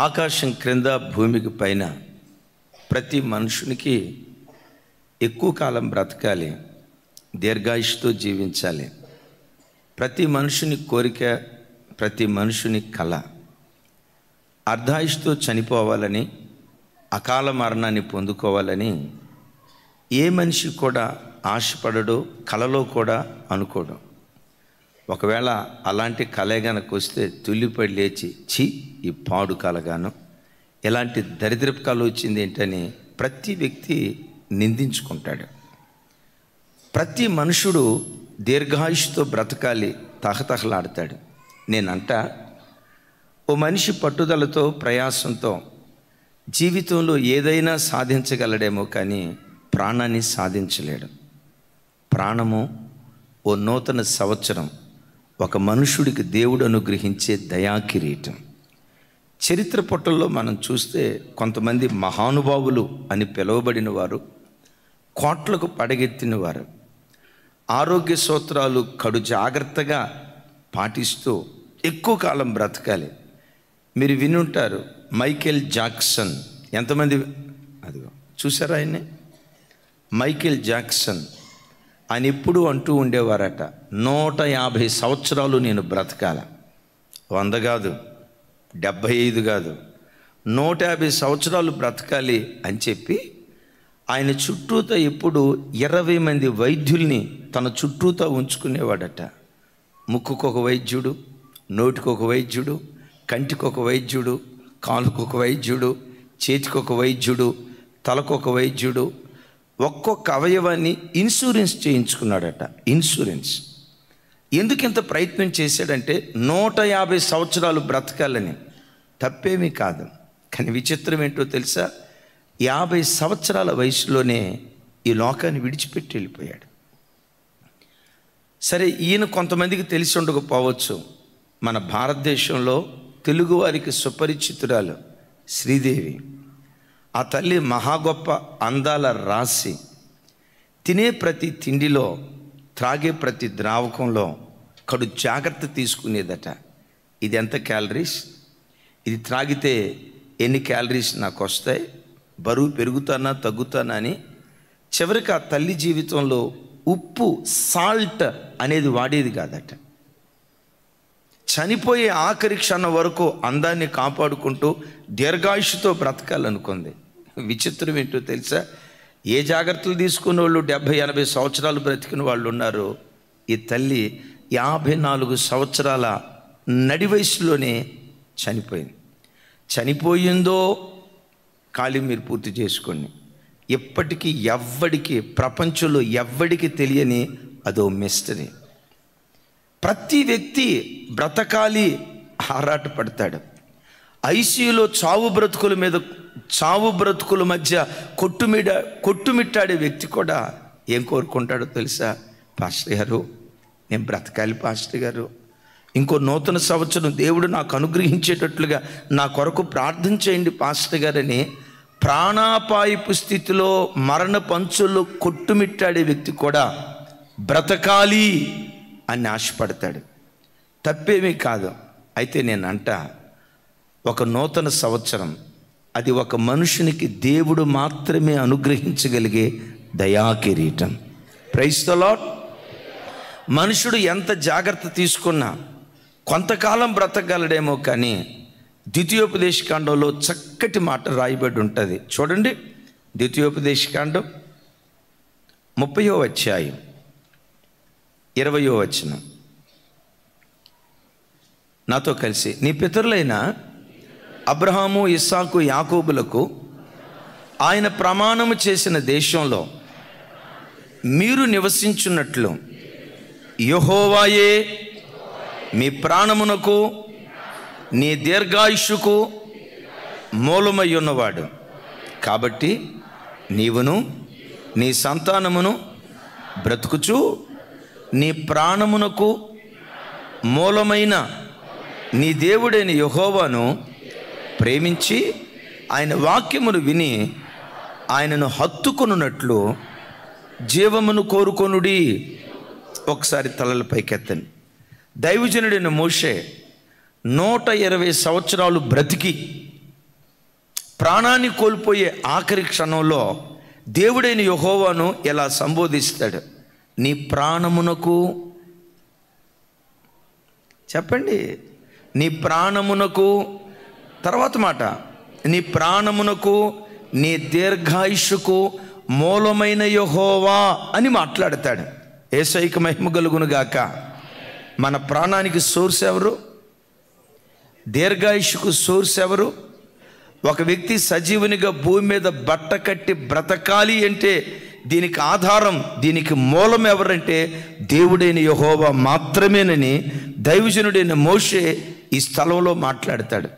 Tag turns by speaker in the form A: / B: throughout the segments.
A: ఆకాశం క్రింద భూమికి పైన ప్రతి మనుషునికి ఎక్కువ కాలం బ్రతకాలి, దీర్ఘాయుష్తో జీవించాలి. ప్రతి మనుషుని కోరిక, ప్రతి మనుషుని కళ అర్ధాయుష్తో చనిపోవాలని, అకాల మరణాన్ని పొందుకోవాలని ఏ మనిషి కూడా ఆశపడడు, కలలో కూడా అనుకోడు. ఒకవేళ అలాంటి కళ గనక వస్తే తుల్లిపడి లేచి ఛీ ఈ పాడు కలగాను, ఎలాంటి దరిద్రపు కళ వచ్చింది ఏంటని ప్రతి వ్యక్తి నిందించుకుంటాడు. ప్రతి మనుషుడు దీర్ఘాయుష్తో బ్రతకాలి తహతహలాడతాడు. నేనంట ఓ మనిషి పట్టుదలతో, ప్రయాసంతో జీవితంలో ఏదైనా సాధించగలడేమో కానీ ప్రాణాన్ని సాధించలేడు. ప్రాణము ఓ నూతన సంవత్సరం, ఒక మనుషుడికి దేవుడు అనుగ్రహించే దయాకిరీటం. చరిత్ర పుటల్లో మనం చూస్తే కొంతమంది మహానుభావులు అని పిలువబడిన వారు, కోట్లకు పడగెత్తిన వారు, ఆరోగ్య సూత్రాలు కడు జాగ్రత్తగా పాటిస్తూ ఎక్కువ కాలం బ్రతకాలి. మీరు వినుంటారు మైకేల్ జాక్సన్. ఎంతమంది అదిగో చూసారా ఆయన్ని? మైకేల్ జాక్సన్ ఆయన ఎప్పుడు అంటూ ఉండేవారట, 150 సంవత్సరాలు నేను బ్రతకాల. 100 కాదు, 75 కాదు, 150 సంవత్సరాలు బ్రతకాలి అని చెప్పి ఆయన చుట్టూతో ఎప్పుడు 20 మంది వైద్యుల్ని తన చుట్టూతో ఉంచుకునేవాడట. ముక్కుకొక వైద్యుడు, నోటికొక వైద్యుడు, కంటికొక వైద్యుడు, కాలుకొక వైద్యుడు, చేతికొక వైద్యుడు, తలకొక వైద్యుడు, ఒక్కొక్క అవయవాన్ని ఇన్సూరెన్స్ చేయించుకున్నాడట. ఇన్సూరెన్స్ ఎందుకు ఇంత ప్రయత్నం చేశాడంటే 150 సంవత్సరాలు బ్రతకాలని. తప్పేమీ కాదు, కానీ విచిత్రం ఏంటో తెలుసా? 50 సంవత్సరాల వయసులోనే ఈ లోకాన్ని విడిచిపెట్టి వెళ్ళిపోయాడు. సరే, ఈయన కొంతమందికి తెలిసి ఉండకపోవచ్చు. మన భారతదేశంలో తెలుగువారికి సుపరిచితురాలు శ్రీదేవి. ఆ తల్లి మహా గొప్ప అందాల రాశి. తినే ప్రతి తిండిలో, త్రాగే ప్రతి ద్రావకంలో కడు జాగ్రత్త తీసుకునేదట. ఇది ఎంత క్యాలరీస్, ఇది త్రాగితే ఎన్ని క్యాలరీస్ నాకు వస్తాయి, బరువు పెరుగుతానా తగ్గుతానా అని. చివరికి ఆ తల్లి జీవితంలో ఉప్పు, సాల్ట్ అనేది వాడేది కాదట. చనిపోయే ఆఖరి క్షణం వరకు అందాన్ని కాపాడుకుంటూ దీర్ఘాయుష్తో బ్రతకాలనుకుంది. విచిత్రం ఏంటో తెలుసా? ఏ జాగ్రత్తలు తీసుకున్న వాళ్ళు 70-80 సంవత్సరాలు బ్రతికిన వాళ్ళు ఉన్నారు. ఈ తల్లి 54 సంవత్సరాల నడి వయసులోనే చనిపోయింది. చనిపోయిందో ఖాళీ మీరు పూర్తి చేసుకోండి. ఎప్పటికీ ఎవ్వడికి, ప్రపంచంలో ఎవ్వడికి తెలియని అదో మిస్టరీ. ప్రతి వ్యక్తి బ్రతకాలి ఆరాటపడతాడు. ఐసీయూలో చావు బ్రతుకుల మధ్య కొట్టుమిట్టాడే వ్యక్తి కూడా ఏం కోరుకుంటాడో తెలుసా? పాస్టర్ గారు, నేను బ్రతకాలి పాస్టర్ గారు, ఇంకో నూతన సంవత్సరం దేవుడు నాకు అనుగ్రహించేటట్లుగా నా కొరకు ప్రార్థన చేయండి పాస్టర్ గారని ప్రాణాపాయపు స్థితిలో, మరణ పంచుల్లో కొట్టుమిట్టాడే వ్యక్తి కూడా బ్రతకాలి అని ఆశపడతాడు. తప్పేమీ కాదు. అయితే నేనంట ఒక నూతన సంవత్సరం అది ఒక మనుషునికి దేవుడు మాత్రమే అనుగ్రహించగలిగే దయాకిరీటం. Praise the Lord. మనుషుడు ఎంత జాగ్రత్త తీసుకున్నా కొంతకాలం బ్రతకగలడేమో, కానీ ద్వితీయోపదేశకాండంలో చక్కటి మాట రాయబడి ఉంటుంది. చూడండి, ద్వితీయోపదేశకాండం 30వ అధ్యాయం 20వ వచనం. నాతో కలిసి, నీ పితరులైన అబ్రహాము, ఇస్సాకు, యాకోబులకు ఆయన ప్రమాణము చేసిన దేశంలో మీరు నివసించున్నట్లు యెహోవాయే మీ ప్రాణమునకు, నీ దీర్ఘాయుష్కు మూలమై ఉన్నవాడు. కాబట్టి నీవును నీ సంతానమును బ్రతుకుచు నీ ప్రాణమునకు మూలమైన నీ దేవుడైన యెహోవాను ప్రేమించి ఆయన వాక్యమును విని ఆయనను హత్తుకొనున్నట్లు జీవమును కోరుకొనుడి. ఒకసారి తలల పైకెత్తండి. దైవజనుడైన మోషే 120 సంవత్సరాలు బ్రతికి ప్రాణాన్ని కోల్పోయే ఆఖరి క్షణంలో దేవుడైన యెహోవాను ఇలా సంబోధిస్తాడు, నీ ప్రాణమునకు, చెప్పండి, నీ ప్రాణమునకు, తర్వాత మాట, నీ ప్రాణమునకు నీ దీర్ఘాయుష్కు మూలమైన యెహోవా అని మాట్లాడతాడు. యేసయ్యకు మహిమ కలుగును గాక. మన ప్రాణానికి సోర్స్ ఎవరు? దీర్ఘాయుష్కు సోర్స్ ఎవరు? ఒక వ్యక్తి సజీవునిగా భూమి మీద బట్ట కట్టి బ్రతకాలి అంటే దీనికి ఆధారం, దీనికి మూలం ఎవరంటే దేవుడైన యెహోవా మాత్రమేనని దైవజనుడైన మోషే ఈ స్థలంలో మాట్లాడతాడు.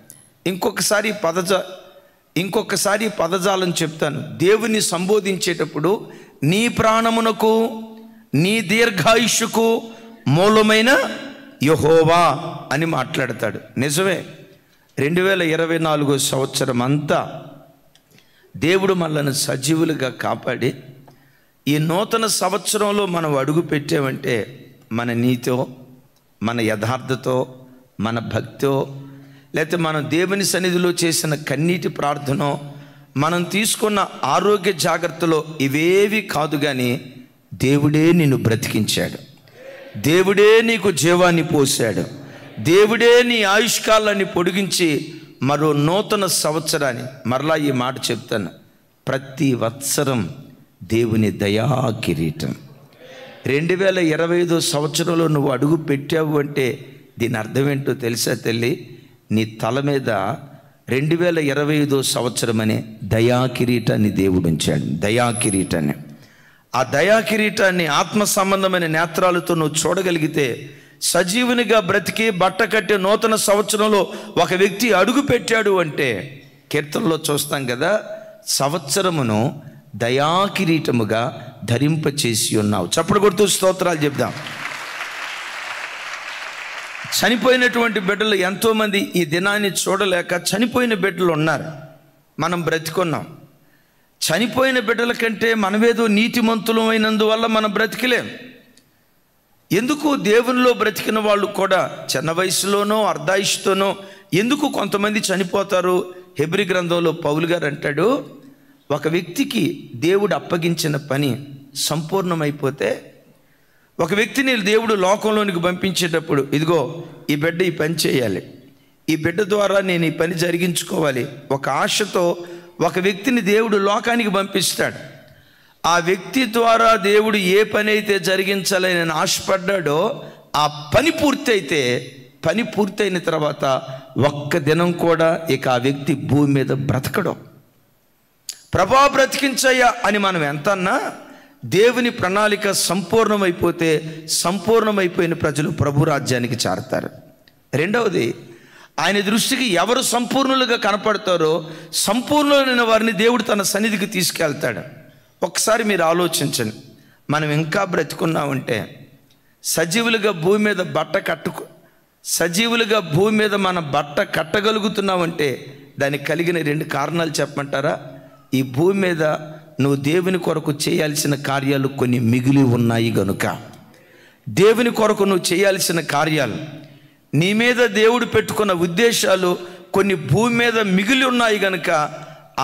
A: ఇంకొకసారి పదజాలం చెప్తాను. దేవుని సంబోధించేటప్పుడు నీ ప్రాణమునకు నీ దీర్ఘాయుష్కు మూలమైన యెహోవా అని మాట్లాడతాడు. నిజమే, 2024 సంవత్సరం అంతా దేవుడు మనల్ని సజీవులుగా కాపాడి ఈ నూతన సంవత్సరంలో మనం అడుగు పెట్టామంటే మన నీతో, మన యథార్థతో, మన భక్తో, లేకపోతే మనం దేవుని సన్నిధిలో చేసిన కన్నీటి ప్రార్థన, మనం తీసుకున్న ఆరోగ్య జాగ్రత్తలో ఇవేవి కాదు, కానీ దేవుడే నిన్ను బ్రతికించాడు, దేవుడే నీకు జీవాన్ని పోశాడు, దేవుడే నీ ఆయుష్కాలాన్ని పొడిగించి మరో నూతన సంవత్సరాన్ని, మరలా ఈ మాట చెప్తాను, ప్రతి వత్సరం దేవుని దయా కిరీటం. 2025 సంవత్సరంలో నువ్వు అడుగు పెట్టావు అంటే దీని అర్థం ఏంటో తెలుసా తల్లి? నీ తల మీద 2025 సంవత్సరం అనే దయా కిరీటాన్ని దేవుడు ఉంచాడు. దయా కిరీటాన్ని, ఆ దయా కిరీటాన్ని ఆత్మ సంబంధమైన నేత్రాలతో నువ్వు చూడగలిగితే, సజీవునిగా బ్రతికి బట్ట కట్టి నూతన సంవత్సరంలో ఒక వ్యక్తి అడుగు పెట్టాడు అంటే, కీర్తనలో చూస్తాం కదా, సంవత్సరమును దయా కిరీటముగా ధరింపచేసి ఉన్నావు. చప్పుడు కొడుతూ స్తోత్రాలు చెప్దాం. చనిపోయినటువంటి బిడ్డలు ఎంతోమంది ఈ దినాన్ని చూడలేక చనిపోయిన బిడ్డలు ఉన్నారు. మనం బ్రతికున్నాం. చనిపోయిన బిడ్డల కంటే మనమేదో నీతిమంతులం అయినందువల్ల మనం బ్రతికలేం. ఎందుకు దేవునిలో బ్రతికిన వాళ్ళు కూడా చిన్న వయసులోనో అర్ధాయుష్తోనో ఎందుకు కొంతమంది చనిపోతారు? హెబ్రీ గ్రంథంలో పౌలు గారు అంటాడు, ఒక వ్యక్తికి దేవుడు అప్పగించిన పని సంపూర్ణమైపోతే, ఒక వ్యక్తిని దేవుడు లోకంలోనికి పంపించేటప్పుడు, ఇదిగో ఈ బిడ్డ ఈ పని చేయాలి, ఈ బిడ్డ ద్వారా నేను ఈ పని జరిగించుకోవాలి, ఒక ఆశతో ఒక వ్యక్తిని దేవుడు లోకానికి పంపిస్తాడు. ఆ వ్యక్తి ద్వారా దేవుడు ఏ పని అయితే జరిగించాలని నేను ఆశపడ్డాడో ఆ పని పూర్తయితే, పని పూర్తయిన తర్వాత ఒక్క దినం కూడా ఇక ఆ వ్యక్తి భూమి మీద బ్రతకడం. ప్రభా బ్రతికించయ్యా అని మనం ఎంత అన్నా, దేవుని ప్రణాళిక సంపూర్ణమైపోతే సంపూర్ణమైపోయిన ప్రజలు ప్రభు రాజ్యానికి చేరతారు. రెండవది, ఆయన దృష్టికి ఎవరు సంపూర్ణులుగా కనపడతారో సంపూర్ణులైన వారిని దేవుడు తన సన్నిధికి తీసుకెళ్తాడు. ఒకసారి మీరు ఆలోచించండి, మనం ఇంకా బ్రతికున్నామంటే, సజీవులుగా భూమి మీద మన బట్ట కట్టగలుగుతున్నామంటే దానికి కలిగిన 2 కారణాలు చెప్పమంటారా? ఈ భూమి మీద నువ్వు దేవుని కొరకు చేయాల్సిన కార్యాలు కొన్ని మిగిలి ఉన్నాయి గనుక, దేవుని కొరకు నువ్వు చేయాల్సిన కార్యాలు, నీ మీద దేవుడు పెట్టుకున్న ఉద్దేశాలు కొన్ని భూమి మీద మిగిలి ఉన్నాయి గనుక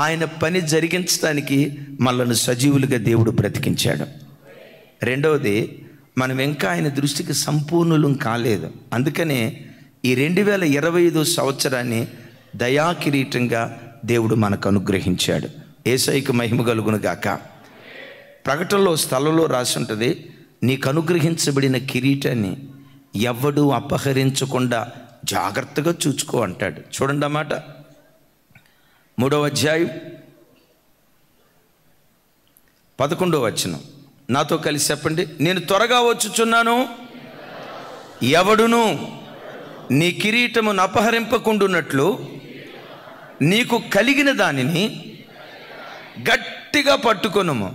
A: ఆయన పని జరిగించడానికి మనల్ని సజీవులుగా దేవుడు బ్రతికించాడు. రెండవది, మనం ఇంకా ఆయన దృష్టికి సంపూర్ణులం కాలేదు. అందుకనే ఈ 2025 సంవత్సరాన్ని దయా కిరీటంగా దేవుడు మనకు అనుగ్రహించాడు. యేసయ్యకు మహిమ కలుగును గాక. ప్రకటనలో స్థలంలో రాసి ఉంటుంది, నీకు అనుగ్రహించబడిన కిరీటాన్ని ఎవ్వడూ అపహరించకుండా జాగ్రత్తగా చూచుకో అంటాడు. చూడండి అన్నమాట. 3వ అధ్యాయం 11వ వచనం నాతో కలిసి చెప్పండి. నేను త్వరగా వచ్చుచున్నాను, ఎవడును నీ కిరీటమును అపహరింపకుండునట్లు నీకు కలిగిన దానిని గట్టిగా పట్టుకొనుము.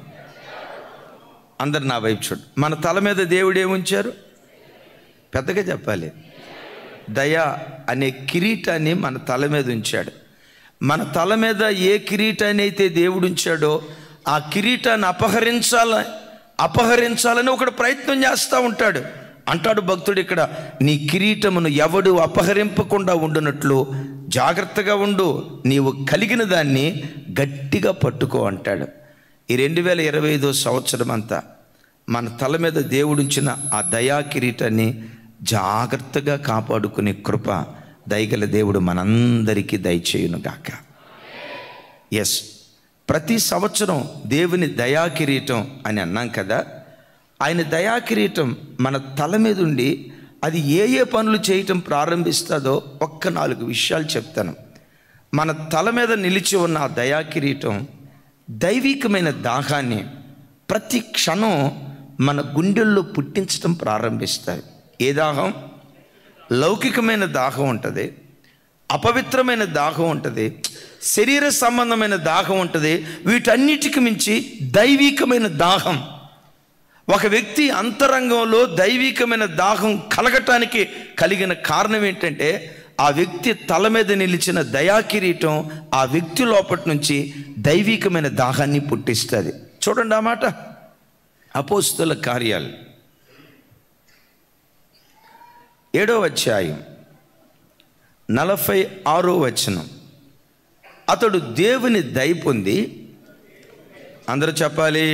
A: అందరు నా వైపు చూడు. మన తల మీద దేవుడు ఏముంచారు? పెద్దగా చెప్పాలి. దయా అనే కిరీటాన్ని మన తల మీద ఉంచాడు. మన తల మీద ఏ కిరీటాన్ని అయితే దేవుడు ఉంచాడో ఆ కిరీటాన్ని అపహరించాలని ఒకడు ప్రయత్నం చేస్తూ ఉంటాడు. అంటాడు భక్తుడు ఇక్కడ, నీ కిరీటమును ఎవడు అపహరింపకుండా ఉండునట్లు జాగ్రత్తగా ఉండు, నీవు కలిగిన దాన్ని గట్టిగా పట్టుకో అంటాడు. ఈ 2025 సంవత్సరం అంతా మన తల మీద దేవుడుంచిన ఆ దయా కిరీటాన్ని జాగ్రత్తగా కాపాడుకునే కృప దయగల దేవుడు మనందరికీ దయచేయునుగాక. ఎస్, ప్రతి సంవత్సరం దేవుని దయా కిరీటం అని అన్నాం కదా. ఆయన దయా కిరీటం మన తల మీద ఉండి అది ఏ పనులు చేయటం ప్రారంభిస్తుందో ఒక్క 4 విషయాలు చెప్తాను. మన తల మీద నిలిచి ఉన్న ఆ దయా కిరీటం దైవికమైన దాహాన్ని ప్రతి క్షణం మన గుండెల్లో పుట్టించటం ప్రారంభిస్తాయి. ఏ దాహం? లౌకికమైన దాహం ఉంటుంది, అపవిత్రమైన దాహం ఉంటుంది, శరీర సంబంధమైన దాహం ఉంటుంది. వీటన్నిటికి మించి దైవికమైన దాహం. ఒక వ్యక్తి అంతరంగంలో దైవికమైన దాహం కలగటానికి కలిగిన కారణం ఏంటంటే ఆ వ్యక్తి తల మీద నిలిచిన దయా కిరీటం ఆ వ్యక్తి లోపటి నుంచి దైవికమైన దాహాన్ని పుట్టిస్తుంది. చూడండి ఆ మాట. అపోస్తుల కార్యాలు 7వ అధ్యాయం 46వ వచనం. అతడు దేవుని దయ పొంది, అందరూ చెప్పాలి,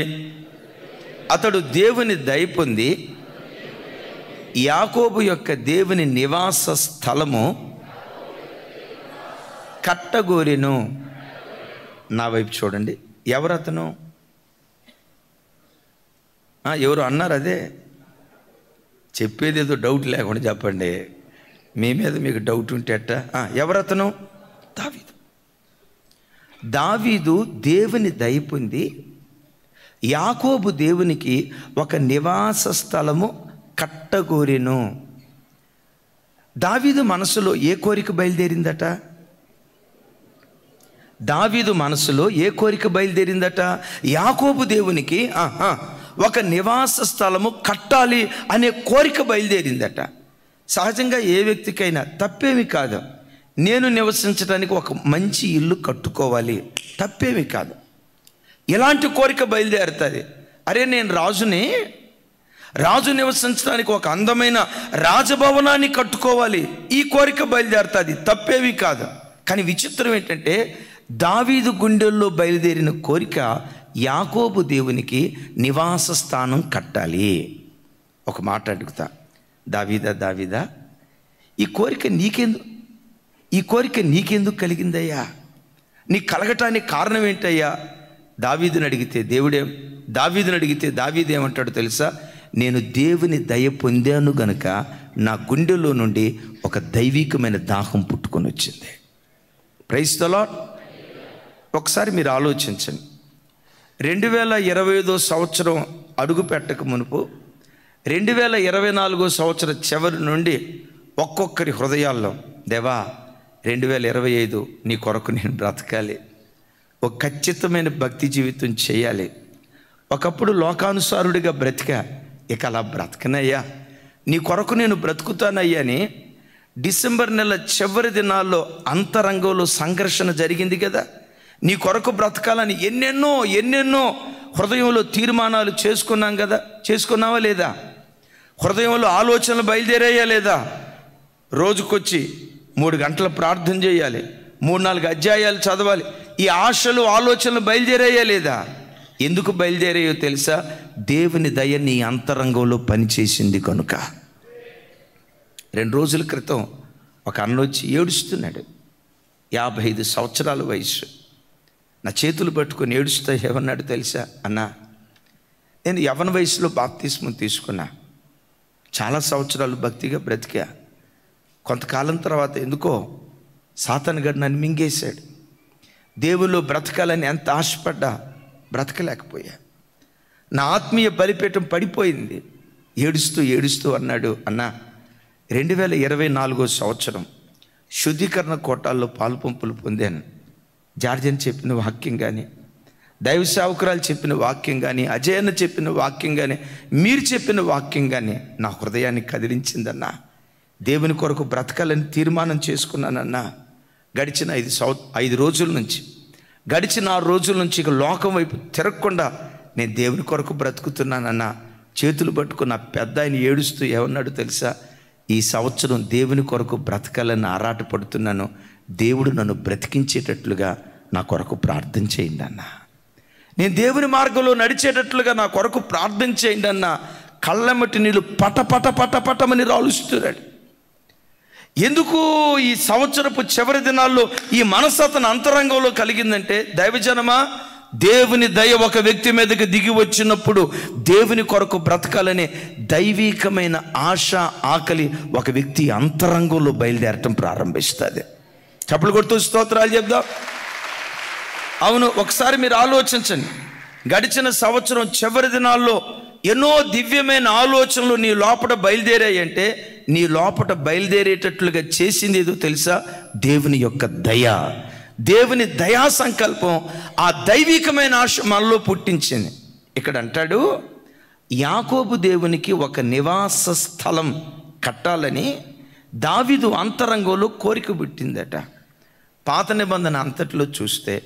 A: అతడు దేవుని దయ పొంది యాకోబు యొక్క దేవుని నివాస స్థలము కట్టగోరెను. నా వైపు చూడండి. ఎవరు అతను? ఎవరు అన్నారు? అదే చెప్పేది ఏదో డౌట్ లేకుండా చెప్పండి. మీ మీద మీకు డౌట్ ఉంటే అట్ట. ఎవరతను? దావీదు. దావీదు దేవుని దయ పొంది యాకోబు దేవునికి ఒక నివాస స్థలము కట్టగోరెను. దావీదు మనసులో ఏ కోరిక బయలుదేరిందట? దావీదు మనసులో ఏ కోరిక బయలుదేరిందట? యాకోబు దేవునికి ఒక నివాస స్థలము కట్టాలి అనే కోరిక బయలుదేరిందట. సహజంగా ఏ వ్యక్తికైనా తప్పేమి కాదు, నేను నివసించడానికి ఒక మంచి ఇల్లు కట్టుకోవాలి, తప్పేమి కాదు. ఇలాంటి కోరిక బయలుదేరుతుంది. అరే, నేను రాజు నివసించడానికి ఒక అందమైన రాజభవనాన్ని కట్టుకోవాలి, ఈ కోరిక బయలుదేరుతుంది, తప్పేవి కాదు. కానీ విచిత్రం ఏంటంటే దావీదు గుండెల్లో బయలుదేరిన కోరిక యాకోబు దేవునికి నివాస స్థానం కట్టాలి. ఒక మాట అడుగుతా, దావీదా, ఈ కోరిక నీకెందుకు కలిగిందయ్యా? నీ కలగటానికి కారణం ఏంటయ్యా? దావీదుని అడిగితే దావీదేమంటాడు తెలుసా? నేను దేవుని దయ పొందాను గనుక నా గుండెలో నుండి ఒక దైవికమైన దాహం పుట్టుకొని వచ్చింది. Praise the Lord. ఒకసారి మీరు ఆలోచించండి. 2025 సంవత్సరం అడుగు పెట్టక మునుపు 2024 సంవత్సరం చివరి నుండి ఒక్కొక్కరి హృదయాల్లో, దేవా 2025 నీ కొరకు నేను బ్రతకాలి, ఒక ఖచ్చితమైన భక్తి జీవితం చేయాలి. ఒకప్పుడు లోకానుసారుడిగా బ్రతికా, ఇక అలా బ్రతకనయ్యా, నీ కొరకు నేను బ్రతుకుతానయ్యా అని డిసెంబర్ నెల చివరి దినాల్లో అంతరంగంలో సంఘర్షణ జరిగింది కదా. నీ కొరకు బ్రతకాలని ఎన్నెన్నో హృదయంలో తీర్మానాలు చేసుకున్నాం కదా. చేసుకున్నావా లేదా? హృదయంలో ఆలోచనలు బయలుదేరాయా లేదా? రోజుకొచ్చి 3 గంటల ప్రార్థన చేయాలి, 3-4 అధ్యాయాలు చదవాలి, ఈ ఆశలు ఆలోచనలు బయలుదేరాయా లేదా? ఎందుకు బయలుదేరాయో తెలుసా? దేవుని దయ నీ అంతరంగంలో పనిచేసింది కనుక. 2 రోజుల క్రితం ఒక అన్న వచ్చి ఏడుస్తున్నాడు. 55 సంవత్సరాల వయసు. నా చేతులు పట్టుకొని ఏడుస్తా ఏమన్నాడు తెలుసా? అన్నా, నేను యవ్వన వయసులో బాప్తిస్మం తీసుకున్నా, చాలా సంవత్సరాలు భక్తిగా బ్రతికా, కొంతకాలం తర్వాత ఎందుకో సాతాను గడు నన్ను మింగేశాడు. దేవుల్లో బ్రతకాలని ఎంత ఆశపడ్డా బ్రతకలేకపోయా, నా ఆత్మీయ బలిపీఠం పడిపోయింది. ఏడుస్తూ అన్నాడు, అన్నా 2024 సంవత్సరం శుద్ధీకరణ కోటాల్లో పాలుపంపులు పొందాను. జార్జన్ చెప్పిన వాక్యం కానీ, దైవ సేవకురాలు చెప్పిన వాక్యం కానీ, అజయన్న చెప్పిన వాక్యం కానీ, మీరు చెప్పిన వాక్యం కానీ నా హృదయాన్ని కదిలించిందన్నా. దేవుని కొరకు బ్రతకాలని తీర్మానం చేసుకున్నానన్నా. గడిచిన 5 రోజుల నుంచి, గడిచిన 6 రోజుల నుంచి ఇక లోకం వైపు తిరగకుండా నేను దేవుని కొరకు బ్రతుకుతున్నానన్నా. చేతులు పట్టుకున్న పెద్ద ఆయన ఏడుస్తూ ఏమన్నాడు తెలుసా? ఈ సంవత్సరం దేవుని కొరకు బ్రతకాలని ఆరాటపడుతున్నాను, దేవుడు నన్ను బ్రతికించేటట్లుగా నా కొరకు ప్రార్థన చేయండి అన్న, నేను దేవుని మార్గంలో నడిచేటట్లుగా నా కొరకు ప్రార్థన చేయండి అన్న. కళ్ళెమ్మటి నీళ్ళు పట పట పట పటమని రాలుస్తున్నాడు. ఎందుకు ఈ సంవత్సరపు చివరి దినాల్లో ఈ మనసు అతని అంతరంగంలో కలిగిందంటే, దైవజనమా, దేవుని దయ ఒక వ్యక్తి మీదకి దిగి వచ్చినప్పుడు దేవుని కొరకు బ్రతకాలనే దైవికమైన ఆశ, ఆకలి ఒక వ్యక్తి అంతరంగంలో బయలుదేరటం ప్రారంభిస్తుంది. చప్పలు కొడుతూ స్తోత్రాలు చెప్దాం. అవును, ఒకసారి మీరు ఆలోచించండి. గడిచిన సంవత్సరం చివరి దినాల్లో ఎన్నో దివ్యమైన ఆలోచనలు నీ లోపల బయలుదేరాయంటే, నీ లోపల బయలుదేరేటట్లుగా చేసింది ఏదో తెలుసా? దేవుని యొక్క దయ, దేవుని దయా సంకల్పం, ఆ దైవికమైన ఆశ మనలో పుట్టించింది. ఇక్కడ అంటాడు, యాకోబు దేవునికి ఒక నివాస స్థలం కట్టాలని దావీదు అంతరంగంలో కోరిక పుట్టిందట. పాత నిబంధన అంతట్లో చూస్తే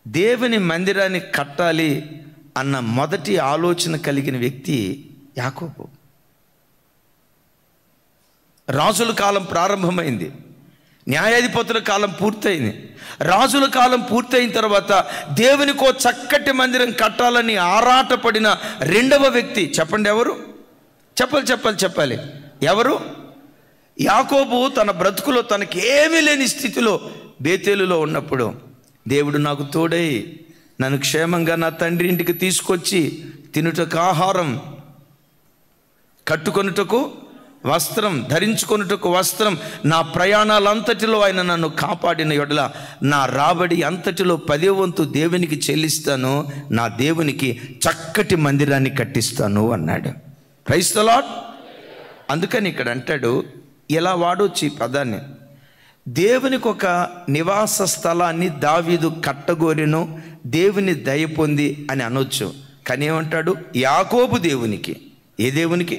A: దేవుని మందిరాన్ని కట్టాలి అన్న మొదటి ఆలోచన కలిగిన వ్యక్తి యాకోబు. రాజుల కాలం ప్రారంభమైంది, న్యాయాధిపతుల కాలం పూర్తయింది. రాజుల కాలం పూర్తయిన తర్వాత దేవునికో చక్కటి మందిరం కట్టాలని ఆరాటపడిన రెండవ వ్యక్తి చెప్పండి ఎవరు? చెప్పాలి ఎవరు? యాకోబు తన బ్రతుకులో తనకి ఏమీ లేని స్థితిలో బేతేలులో ఉన్నప్పుడు, దేవుడు నాకు తోడై నన్ను క్షేమంగా నా తండ్రి ఇంటికి తీసుకొచ్చి తినుటకు ఆహారం, కట్టుకొనుటకు వస్త్రం, ధరించుకొనుటకు వస్త్రం, నా ప్రయాణాలంతటిలో ఆయన నన్ను కాపాడిన యెడల నా రాబడి అంతటిలో 10వ వంతు దేవునికి చెల్లిస్తాను, నా దేవునికి చక్కటి మందిరాన్ని కట్టిస్తాను అన్నాడు. Praise the Lord. అందుకని ఇక్కడ అంటాడు, ఎలా వాడొచ్చు ఈ పదాన్ని, దేవునికి ఒక నివాస స్థలాన్ని దావీదు కట్టగోరెను, దేవుని దయ పొంది అని అనొచ్చు. కానీ ఏమంటాడు? యాకోబు దేవునికి. ఏ దేవునికి?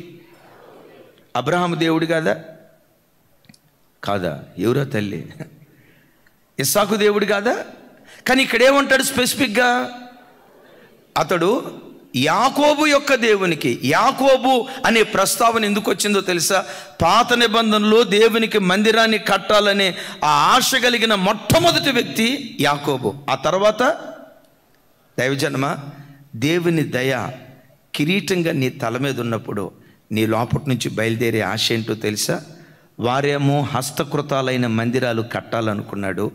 A: అబ్రహాము దేవుడు కాదా? ఎవరో తల్లి? ఇస్సాకు దేవుడు కాదా? కానీ ఇక్కడ ఏమంటాడు స్పెసిఫిక్గా? అతడు యాకోబు యొక్క దేవునికి. యాకోబు అనే ప్రస్తావన ఎందుకు వచ్చిందో తెలుసా? పాత నిబంధనలో దేవునికి మందిరాన్ని కట్టాలనే ఆ ఆశ కలిగిన మొట్టమొదటి వ్యక్తి యాకోబు. ఆ తర్వాత దైవజన్మ, దేవుని దయ కిరీటంగా నీ తల మీద ఉన్నప్పుడు నీ లోపటి నుంచి బయలుదేరే ఆశ ఏంటో తెలుసా? వారేమో హస్తకృతాలైన మందిరాలు కట్టాలనుకున్నాడు,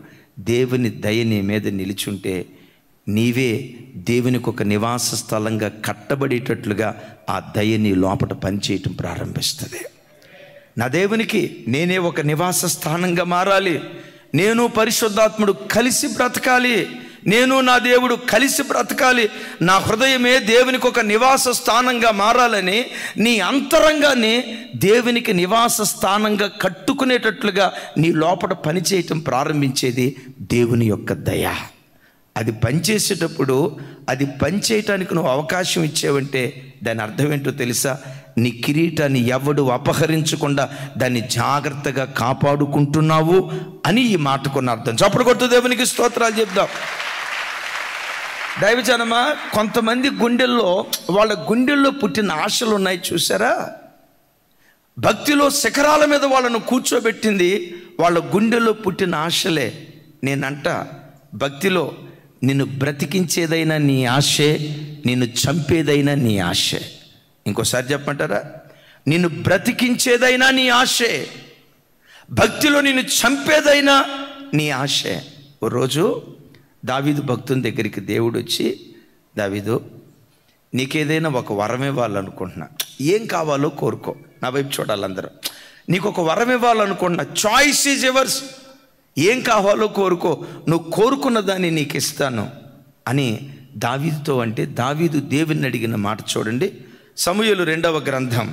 A: దేవుని దయ నీ మీద నిలిచుంటే నీవే దేవునికి ఒక నివాస స్థలంగా కట్టబడేటట్లుగా ఆ దయ నీ లోపల పనిచేయటం ప్రారంభిస్తుంది. నా దేవునికి నేనే ఒక నివాస స్థానంగా మారాలి, నేను పరిశుద్ధాత్ముడు కలిసి బ్రతకాలి, నేను నా దేవుడు కలిసి బ్రతకాలి, నా హృదయమే దేవునికి ఒక నివాస స్థానంగా మారాలని నీ అంతరంగాన్ని దేవునికి నివాస స్థానంగా కట్టుకునేటట్లుగా నీ లోపల పనిచేయటం ప్రారంభించేది దేవుని యొక్క దయ. అది పనిచేసేటప్పుడు, అది పనిచేయటానికి నువ్వు అవకాశం ఇచ్చావంటే దాని అర్థం ఏంటో తెలుసా? నీ కిరీటాన్ని ఎవడు అపహరించకుండా దాన్ని జాగ్రత్తగా కాపాడుకుంటున్నావు అని ఈ మాటకున్న అర్థం. చప్పుడు కొట్టు దేవునికి స్తోత్రాలు చెప్దాం. దైవజనమా, కొంతమంది వాళ్ళ గుండెల్లో పుట్టిన ఆశలు ఉన్నాయి చూసారా? భక్తిలో శిఖరాల మీద వాళ్ళను కూర్చోబెట్టింది వాళ్ళ గుండెల్లో పుట్టిన ఆశలే. నేనంట, భక్తిలో నిన్ను బ్రతికించేదైనా నీ ఆశే, నిన్ను చంపేదైనా నీ ఆశే. ఇంకోసారి చెప్పమంటారా? నిన్ను బ్రతికించేదైనా నీ ఆశే, భక్తిలో నిన్ను చంపేదైనా నీ ఆశే. ఓ రోజు దావీదు భక్తుని దగ్గరికి దేవుడు వచ్చి, దావీదు, నీకేదైనా ఒక వరం ఇవ్వాలనుకుంటున్నా, ఏం కావాలో కోరుకో. నా వైపు చూడాలి అందరూ. నీకు ఒక వరం ఇవ్వాలనుకుంటున్నా, చాయిస్ ఈజ్ ఎవర్స్, ఏం కావాలో కోరుకో, నువ్వు కోరుకున్న దాన్ని నీకు ఇస్తాను అని దావీదుతో అంటే, దావీదు దేవుని అడిగిన మాట చూడండి. సమూయేలు 2వ గ్రంథం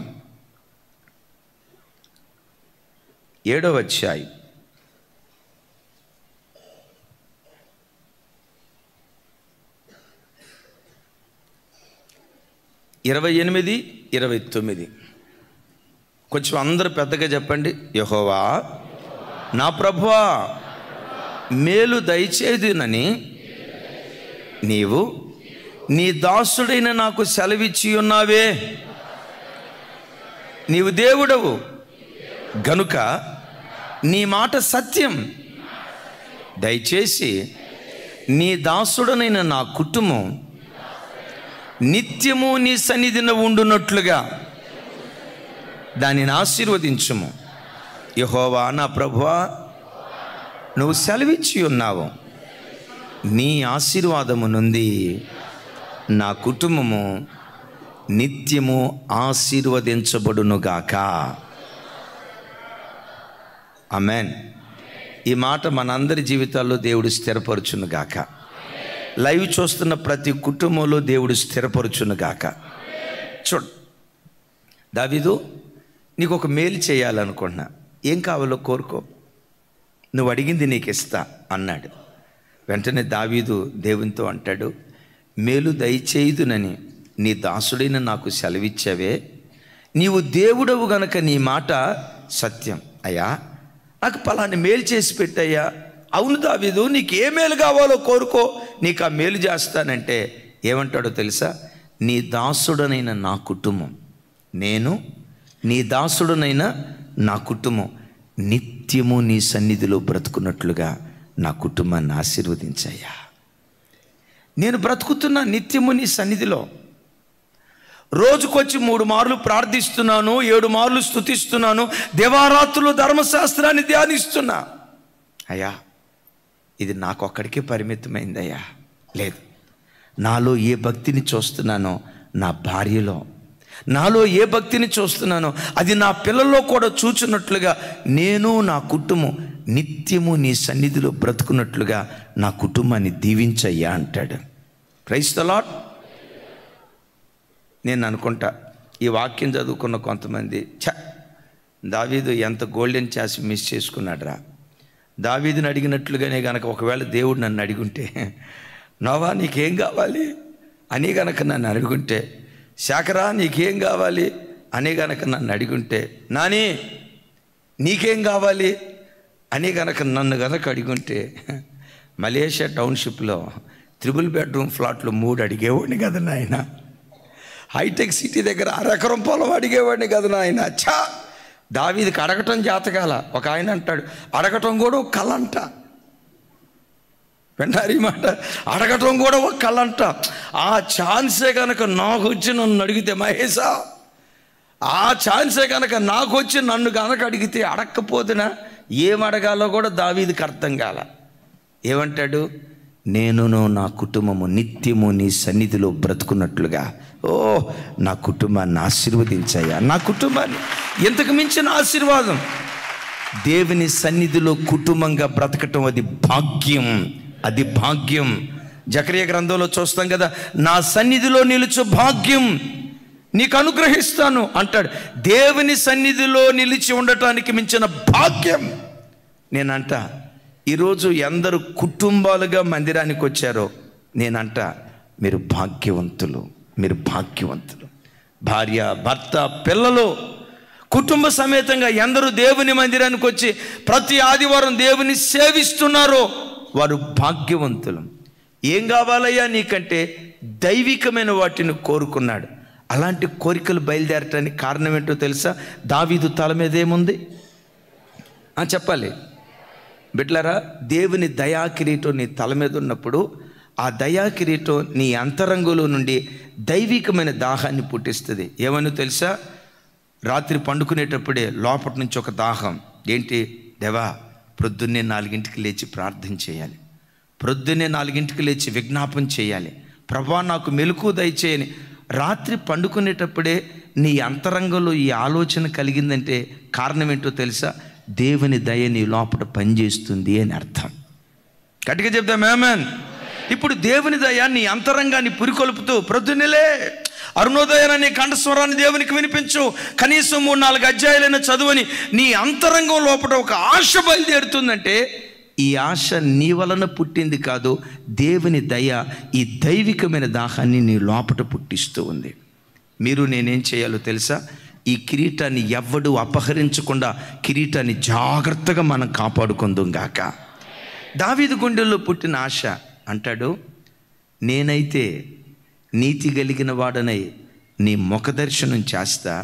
A: 7వ అధ్యాయం 28, 29. కొంచెం అందరూ పెద్దగా చెప్పండి. యెహోవా నా ప్రభువా, మేలు దయచేదునని నీవు నీ దాసుడైన నాకు సెలవిచ్చి ఉన్నావే. నీవు దేవుడవు గనుక నీ మాట సత్యం, దయచేసి నీ దాసుడనైన నా కుటుంబం నిత్యము నీ సన్నిధిన ఉండునట్లుగా దానిని ఆశీర్వదించుము. యెహోవా నా ప్రభువా, నువ్వు సెలవిచ్చి ఉన్నావు, నీ ఆశీర్వాదము నుండి నా కుటుంబము నిత్యము ఆశీర్వదించబడునుగాక. ఆమేన్. ఈ మాట మనందరి జీవితాల్లో దేవుడు స్థిరపరచునుగాక. లైవ్ చూస్తున్న ప్రతి కుటుంబంలో దేవుడు స్థిరపరచునుగాక. చూడు, దావీదు, నీకు ఒక మేలు చేయాలనుకున్నా, ఏం కావాలో కోరుకో, నువ్వు అడిగింది నీకు ఇస్తా అన్నాడు. వెంటనే దావీదు దేవునితో అంటాడు, మేలు దయచేయుదునని నీ దాసుడైన నాకు సెలవిచ్చావే, నీవు దేవుడవు గనక నీ మాట సత్యం. అయ్యా, నాకు పలాని మేలు చేసి పెట్టయ్యా. అవును దావీదు, నీకు ఏ మేలు కావాలో కోరుకో, నీకు ఆ మేలు చేస్తానంటే ఏమంటాడో తెలుసా? నీ దాసుడనైన నా కుటుంబం, నేను నీ దాసుడనైన నా కుటుంబం నిత్యము నీ సన్నిధిలో బ్రతుకున్నట్లుగా నా కుటుంబాన్ని ఆశీర్వదించయ్యా. నేను బ్రతుకుతున్నా నిత్యము నీ సన్నిధిలో. రోజుకొచ్చి 3 మార్లు ప్రార్థిస్తున్నాను, 7 మార్లు స్తుతిస్తున్నాను, దివారాత్రులు ధర్మశాస్త్రాన్ని ధ్యానిస్తున్నా. అయ్యా, ఇది నాకొక్కడికే పరిమితమైందయ్యా. లేదు, నాలో ఏ భక్తిని చూస్తున్నానో నా భార్యలో, నాలో ఏ భక్తిని చూస్తున్నానో అది నా పిల్లల్లో కూడా చూచున్నట్లుగా నేను నా కుటుంబం నిత్యము నీ సన్నిధిలో బ్రతుకున్నట్లుగా నా కుటుంబాన్ని దీవించయ్యా అంటాడు. Praise the Lord. నేను అనుకుంటా, ఈ వాక్యం చదువుకున్న కొంతమంది, దావీదు ఎంత గోల్డెన్ ఛాన్స్ మిస్ చేసుకున్నాడురా. దావీదుని అడిగినట్లుగానే గనక ఒకవేళ దేవుడు నన్ను అడిగుంటే, నోవా నీకేం కావాలి అని గనక నన్ను అడుగుంటే, శాకరా నీకేం కావాలి అని గనక నన్ను అడుగుంటే, నాని నీకేం కావాలి అని గనక నన్ను గనక అడుగుంటే, మలేషియా టౌన్షిప్లో 3 బెడ్రూమ్ ఫ్లాట్లు 3 అడిగేవాడిని కదా నాయన. హైటెక్ సిటీ దగ్గర 1 ఎకరం పొలం అడిగేవాడిని కదా నాయన. దావీదుకి అడగటం జాతకాల. ఒక ఆయన అంటాడు, అడగటం కూడా ఒక కళ అంట. విన్నారు ఈ మాట? అడగటం కూడా ఒక కళ అంట. ఆ ఛాన్సే కనుక నాకు వచ్చి నన్ను అడిగితే, మహేశా, ఆ ఛాన్సే కనుక నాకు వచ్చి నన్ను కనుక అడిగితే, అడగకపోతున్నా ఏం అడగాలో కూడా దావీదుకి అర్థం కాల. ఏమంటాడు? నేనును నా కుటుంబము నిత్యము నీ సన్నిధిలో బ్రతుకున్నట్లుగా నా కుటుంబాన్ని ఆశీర్వదించాయా. నా కుటుంబాన్ని ఇంతకు మించిన ఆశీర్వాదం. దేవుని సన్నిధిలో కుటుంబంగా బ్రతకటం అది భాగ్యం, అది భాగ్యం. జకరియా గ్రంథంలో చూస్తాం కదా, నా సన్నిధిలో నిలుచు భాగ్యం నీకు అనుగ్రహిస్తాను అంటాడు. దేవుని సన్నిధిలో నిలిచి ఉండటానికి మించిన భాగ్యం. నేనంట, ఈరోజు ఎందరు కుటుంబాలుగా మందిరానికి వచ్చారో నేనంట, మీరు భాగ్యవంతులు, మీరు భాగ్యవంతులు. భార్య, భర్త, పిల్లలు కుటుంబ సమేతంగా ఎందరూ దేవుని మందిరానికి వచ్చి ప్రతి ఆదివారం దేవుని సేవిస్తున్నారో వారు భాగ్యవంతులు. ఏం కావాలయ్యా నీకంటే దైవికమైన వాటిని కోరుకున్నాడు. అలాంటి కోరికలు బయలుదేరటానికి కారణం ఏంటో తెలుసా? దావీదు తల మీద ఏముంది చెప్పాలి బిడ్డలారా. దేవుని దయా కిరీటం నీ తల మీద ఉన్నప్పుడు ఆ దయా కిరీటం నీ అంతరంగంలో నుండి దైవికమైన దాహాన్ని పుట్టిస్తుంది. ఏమని తెలుసా? రాత్రి పండుకునేటప్పుడే లోపటి నుంచి ఒక దాహం. ఏంటి? దేవా, ప్రొద్దున్నే 4ంటికి లేచి ప్రార్థన చేయాలి, ప్రొద్దున్నే 4ంటికి లేచి విజ్ఞాపన చేయాలి, ప్రభువా నాకు మెలకువ దయచేయని. రాత్రి పండుకునేటప్పుడే నీ అంతరంగంలో ఈ ఆలోచన కలిగిందంటే కారణం ఏంటో తెలుసా? దేవుని దయ నీ లోపల పనిచేస్తుంది అని అర్థం. గట్టిగా చెప్దాం ఆమేన్. ఇప్పుడు దేవుని దయ నీ అంతరంగాన్ని పురికొల్పుతూ ప్రొద్దున్నెలే అరుణోదయాన్ని కంఠస్వరాన్ని దేవునికి వినిపించు, కనీసం 3-4 అధ్యాయాలైనా చదువుని నీ అంతరంగం లోపల ఒక ఆశ బయలుదేరుతుందంటే ఈ ఆశ నీ వలన పుట్టింది కాదు, దేవుని దయ ఈ దైవికమైన దాహాన్ని నీ లోపల పుట్టిస్తూ ఉంది. మీరు నేనేం చేయాలో తెలుసా? ఈ కిరీటాన్ని ఎవ్వడు అపహరించకుండా కిరీటాన్ని జాగ్రత్తగా మనం కాపాడుకుందాం గాక. దావీదు గుండెల్లో పుట్టిన ఆశ. అంటాడు, నేనైతే నీతి కలిగిన వాడనై నీ ముఖ దర్శనం చేస్తా,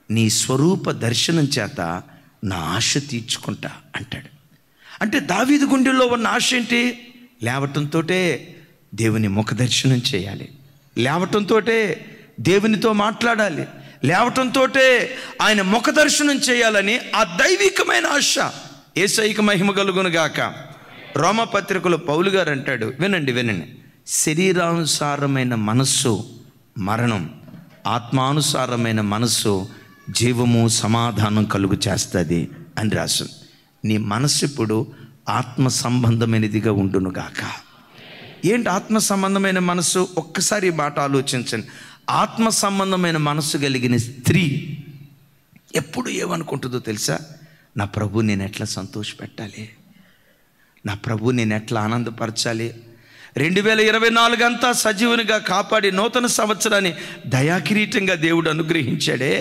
A: నీ స్వరూప దర్శనం చేత నా ఆశ తీర్చుకుంటా అంటాడు. అంటే దావీదు గుండెల్లో ఉన్న ఆశ ఏంటి? లేవటంతో దేవుని ముఖదర్శనం చేయాలి, లేవటంతో దేవునితో మాట్లాడాలి, లేవటంతో ఆయన ముఖదర్శనం చేయాలని ఆ దైవికమైన ఆశ. యేసయ్యకు మహిమ కలుగును గాక. రోమపత్రికలో పౌలు గారు అంటాడు, వినండి, శరీరానుసారమైన మనస్సు మరణం, ఆత్మానుసారమైన మనస్సు జీవము సమాధానం కలుగు చేస్తుంది అని రాసు. నీ మనస్సు ఇప్పుడు ఆత్మ సంబంధమైనదిగా ఉండునుగాక. ఏంటి ఆత్మ సంబంధమైన మనస్సు? ఒక్కసారి ఈ మాట ఆలోచించండి. ఆత్మ సంబంధమైన మనస్సు కలిగిన స్త్రీ ఎప్పుడు ఏమనుకుంటుందో తెలుసా? నా ప్రభు నేను ఎట్లా సంతోషపెట్టాలి, నా ప్రభు నేను ఎట్లా ఆనందపరచాలి. 2024 అంతా సజీవునిగా కాపాడి నూతన సంవత్సరాన్ని దయాకిరీటంగా దేవుడు అనుగ్రహించాడే.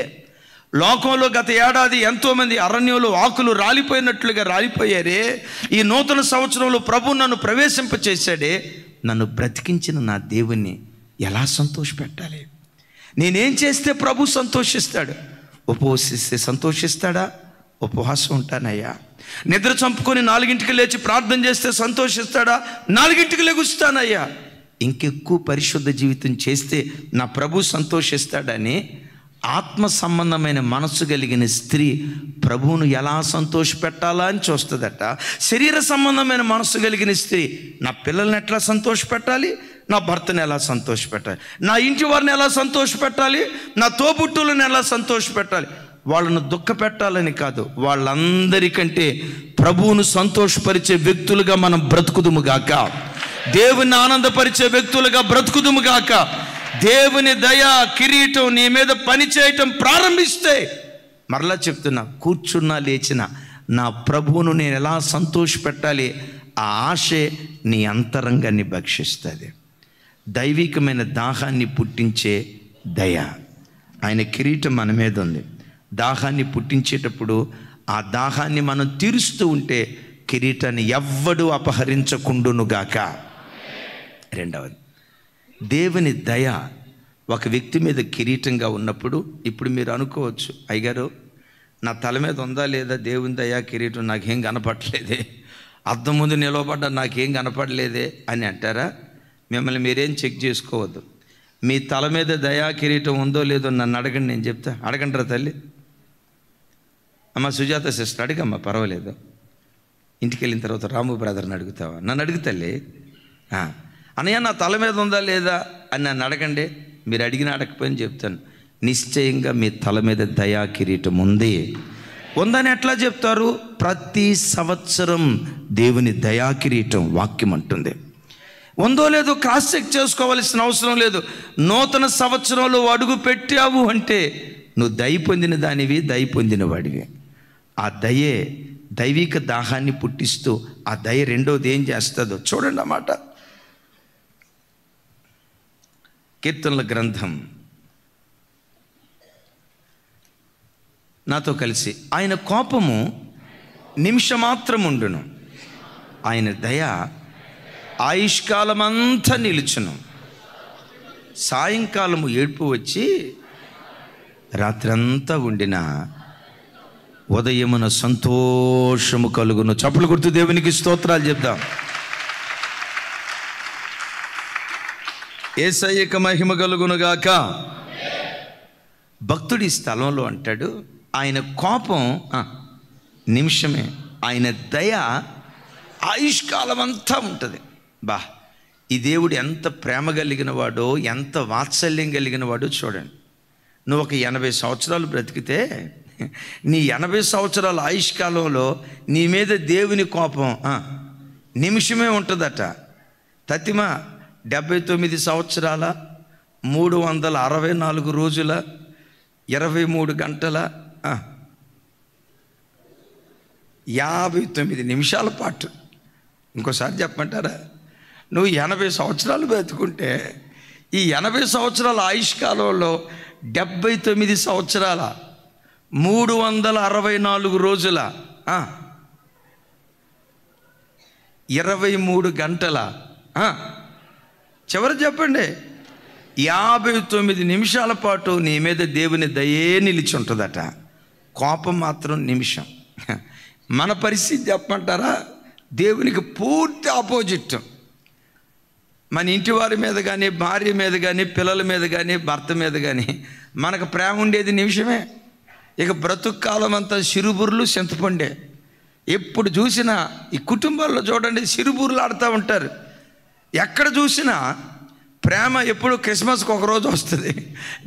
A: లోకంలో గత ఏడాది ఎంతోమంది అరణ్యంలో ఆకులు రాలిపోయినట్లుగా రాలిపోయారే. ఈ నూతన సంవత్సరంలో ప్రభు నన్ను ప్రవేశింపచేశాడే. నన్ను బ్రతికించిన నా దేవుణ్ణి ఎలా సంతోషపెట్టాలి? నేనేం చేస్తే ప్రభు సంతోషిస్తాడు? ఉపవసిస్తే సంతోషిస్తాడా? ఉపవాసం ఉంటానయ్యా. నిద్ర చంపుకొని 4ంటికి లేచి ప్రార్థన చేస్తే సంతోషిస్తాడా? 4ంటికి లెగుస్తానయ్యా. ఇంకెక్కువ పరిశుద్ధ జీవితం చేస్తే నా ప్రభు సంతోషిస్తాడని ఆత్మ సంబంధమైన మనస్సు కలిగిన స్త్రీ ప్రభువును ఎలా సంతోషపెట్టాలా అని చూస్తుందట. శరీర సంబంధమైన మనస్సు కలిగిన స్త్రీ నా పిల్లల్ని ఎట్లా సంతోషపెట్టాలి, నా భర్తను ఎలా సంతోషపెట్టాలి, నా ఇంటి వారిని ఎలా సంతోషపెట్టాలి, నా తోబుట్టువులను ఎలా సంతోషపెట్టాలి. వాళ్ళను దుఃఖ పెట్టాలని కాదు, వాళ్ళందరికంటే ప్రభువును సంతోషపరిచే వ్యక్తులుగా మనం బ్రతుకుదుముగాక. దేవుని ఆనందపరిచే వ్యక్తులుగా బ్రతుకుదుముగాక. దేవుని దయ కిరీటం నీ మీద పనిచేయటం ప్రారంభిస్తే, మరలా చెప్తున్నా, కూర్చున్నా లేచిన నా ప్రభువును నేను ఎలా సంతోషపెట్టాలి, ఆ ఆశే నీ అంతరంగాన్ని భక్షిస్తుంది. దైవికమైన దాహాన్ని పుట్టించే దయ. ఆయన కిరీటం మన మీద ఉంది. దాహాన్ని పుట్టించేటప్పుడు ఆ దాహాన్ని మనం తీరుస్తూ ఉంటే కిరీటాన్ని ఎవ్వడూ అపహరించకుండునుగాక. రెండవది, దేవుని దయ ఒక వ్యక్తి మీద కిరీటంగా ఉన్నప్పుడు, ఇప్పుడు మీరు అనుకోవచ్చు, అయ్యగారు నా తల మీద ఉందా లేదా దేవుని దయ కిరీటం, నాకేం కనపడలేదే, అద్దం ముందు నిలవబడ్డా నాకేం కనపడలేదే అని అంటారా? మిమ్మల్ని మీరేం చెక్ చేసుకోవద్దు. మీ తల మీద దయా కిరీటం ఉందో లేదో నన్ను అడగండి, నేను చెప్తా. అడగంటారా తల్లి? అమ్మ సుజాత సిస్టర్ అడిగమ్మా, పర్వాలేదు. ఇంటికి వెళ్ళిన తర్వాత రాము బ్రదర్ని అడుగుతావా? నన్ను అడుగుతల్లి. అన్నయ్య నా తల మీద ఉందా లేదా అని నన్ను అడగండి. మీరు అడిగిన అడగకపోయినా చెప్తాను. నిశ్చయంగా మీ తల మీద దయా కిరీటం ఉంది. ఉందని ఎట్లా చెప్తారు? ప్రతి సంవత్సరం దేవుని దయా కిరీటం వాక్యం అంటుంది. ఉందో లేదో క్రాస్ చెక్ చేసుకోవాల్సిన అవసరం లేదు. నూతన సంవత్సరంలో అడుగు పెట్టావు అంటే నువ్వు దయ పొందిన దానివి, దయ పొందిన వాడివి. ఆ దయే దైవిక దాహాన్ని పుట్టిస్తూ, ఆ దయ రెండోది ఏం చేస్తుందో చూడండి అన్నమాట. కీర్తనల గ్రంథం నాతో కలిసి, ఆయన కోపము నిమిషమాత్రం ఉండును, ఆయన దయ ఆయుష్కాలమంతా నిలుచును. సాయంకాలము ఏడ్పు వచ్చి రాత్రంతా ఉండిన ఉదయమున సంతోషము కలుగును. చప్పలు కొడుతూ దేవునికి స్తోత్రాలు చెప్దాం. యేసయ్యకు మహిమ కలుగునుగాక. భక్తుడి స్థలంలో అంటాడు, ఆయన కోపం నిమిషమే, ఆయన దయ ఆయుష్కాలం అంతా ఉంటుంది. ఈ దేవుడు ఎంత ప్రేమ కలిగిన వాడో, ఎంత వాత్సల్యం కలిగిన వాడో చూడండి. నువ్వు ఒక 80 సంవత్సరాలు బ్రతికితే నీ 80 సంవత్సరాల ఆయుష్కాలంలో నీ మీద దేవుని కోపం నిమిషమే ఉంటుందట. తతిమ 79 సంవత్సరాల 364 రోజుల 23 గంటల 59 నిమిషాల పాటు. ఇంకోసారి చెప్పమంటారా? నువ్వు 80 సంవత్సరాలు బ్రతుకుంటే ఈ 80 సంవత్సరాల ఆయుష్కాలంలో 79 సంవత్సరాల 364 రోజుల 23 గంటల చివరి చెప్పండి 59 నిమిషాల పాటు నీ మీద దేవుని దయే నిలిచి ఉంటుందట. కోపం మాత్రం నిమిషం. మన పరిస్థితి చెప్పమంటారా? దేవునికి పూర్తి ఆపోజిట్. మన ఇంటి వారి మీద కానీ, భార్య మీద కానీ, పిల్లల మీద కానీ, భర్త మీద కానీ మనకు ప్రేమ ఉండేది నిమిషమే. ఇక బ్రతుకు కాలం అంతా సిరుబుర్లు, చింతపండే. ఎప్పుడు చూసినా ఈ కుటుంబాల్లో చూడండి, సిరుబుర్లు ఆడుతూ ఉంటారు. ఎక్కడ చూసినా ప్రేమ ఎప్పుడో క్రిస్మస్కి ఒకరోజు వస్తుంది,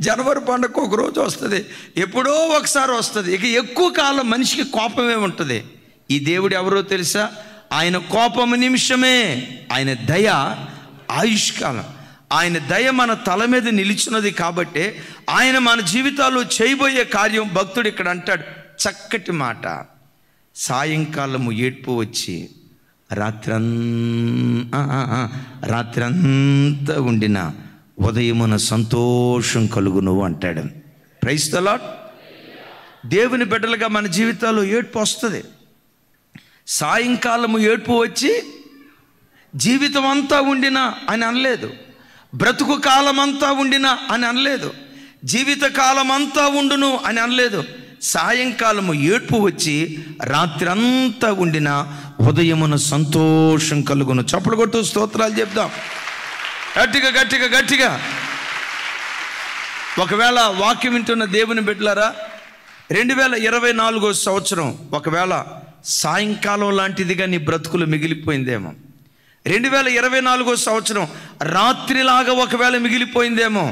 A: జనవరి పండుగకు ఒకరోజు వస్తుంది, ఎప్పుడో ఒకసారి వస్తుంది. ఇక ఎక్కువ కాలం మనిషికి కోపమే ఉంటుంది. ఈ దేవుడు ఎవరో తెలుసా? ఆయన కోపము నిమిషమే, ఆయన దయ ఆయుష్కాలం. ఆయన దయ మన తల మీద నిలిచినది కాబట్టి ఆయన మన జీవితాల్లో చేయబోయే కార్యం భక్తుడు ఇక్కడ అంటాడు చక్కటి మాట. సాయంకాలము ఏడ్పు వచ్చి రాత్రంతా ఉండిన ఉదయమున సంతోషం కలుగును అంటాడు. Praise the Lord. దేవుని బిడ్డలుగా మన జీవితాల్లో ఏడ్పు వస్తుంది. సాయంకాలము ఏడ్పు వచ్చి జీవితం అంతా ఉండినా అని అనలేదు, బ్రతుకు కాలం అంతా ఉండినా అని అనలేదు, జీవిత కాలం అంతా ఉండును అని అనలేదు. సాయంకాలము ఏడ్పు వచ్చి రాత్రి అంతా ఉండిన ఉదయమున సంతోషం కలుగును. చప్పలు కొట్టు స్తోత్రాలు చెప్దాం గట్టిగా గట్టిగా గట్టిగా. ఒకవేళ వాక్యం వింటున్న దేవుని బిడ్డలారా, 2024 సంవత్సరం ఒకవేళ సాయంకాలం లాంటిదిగా నీ బ్రతుకులు మిగిలిపోయిందేమో. 2024 సంవత్సరం రాత్రిలాగా ఒకవేళ మిగిలిపోయిందేమో.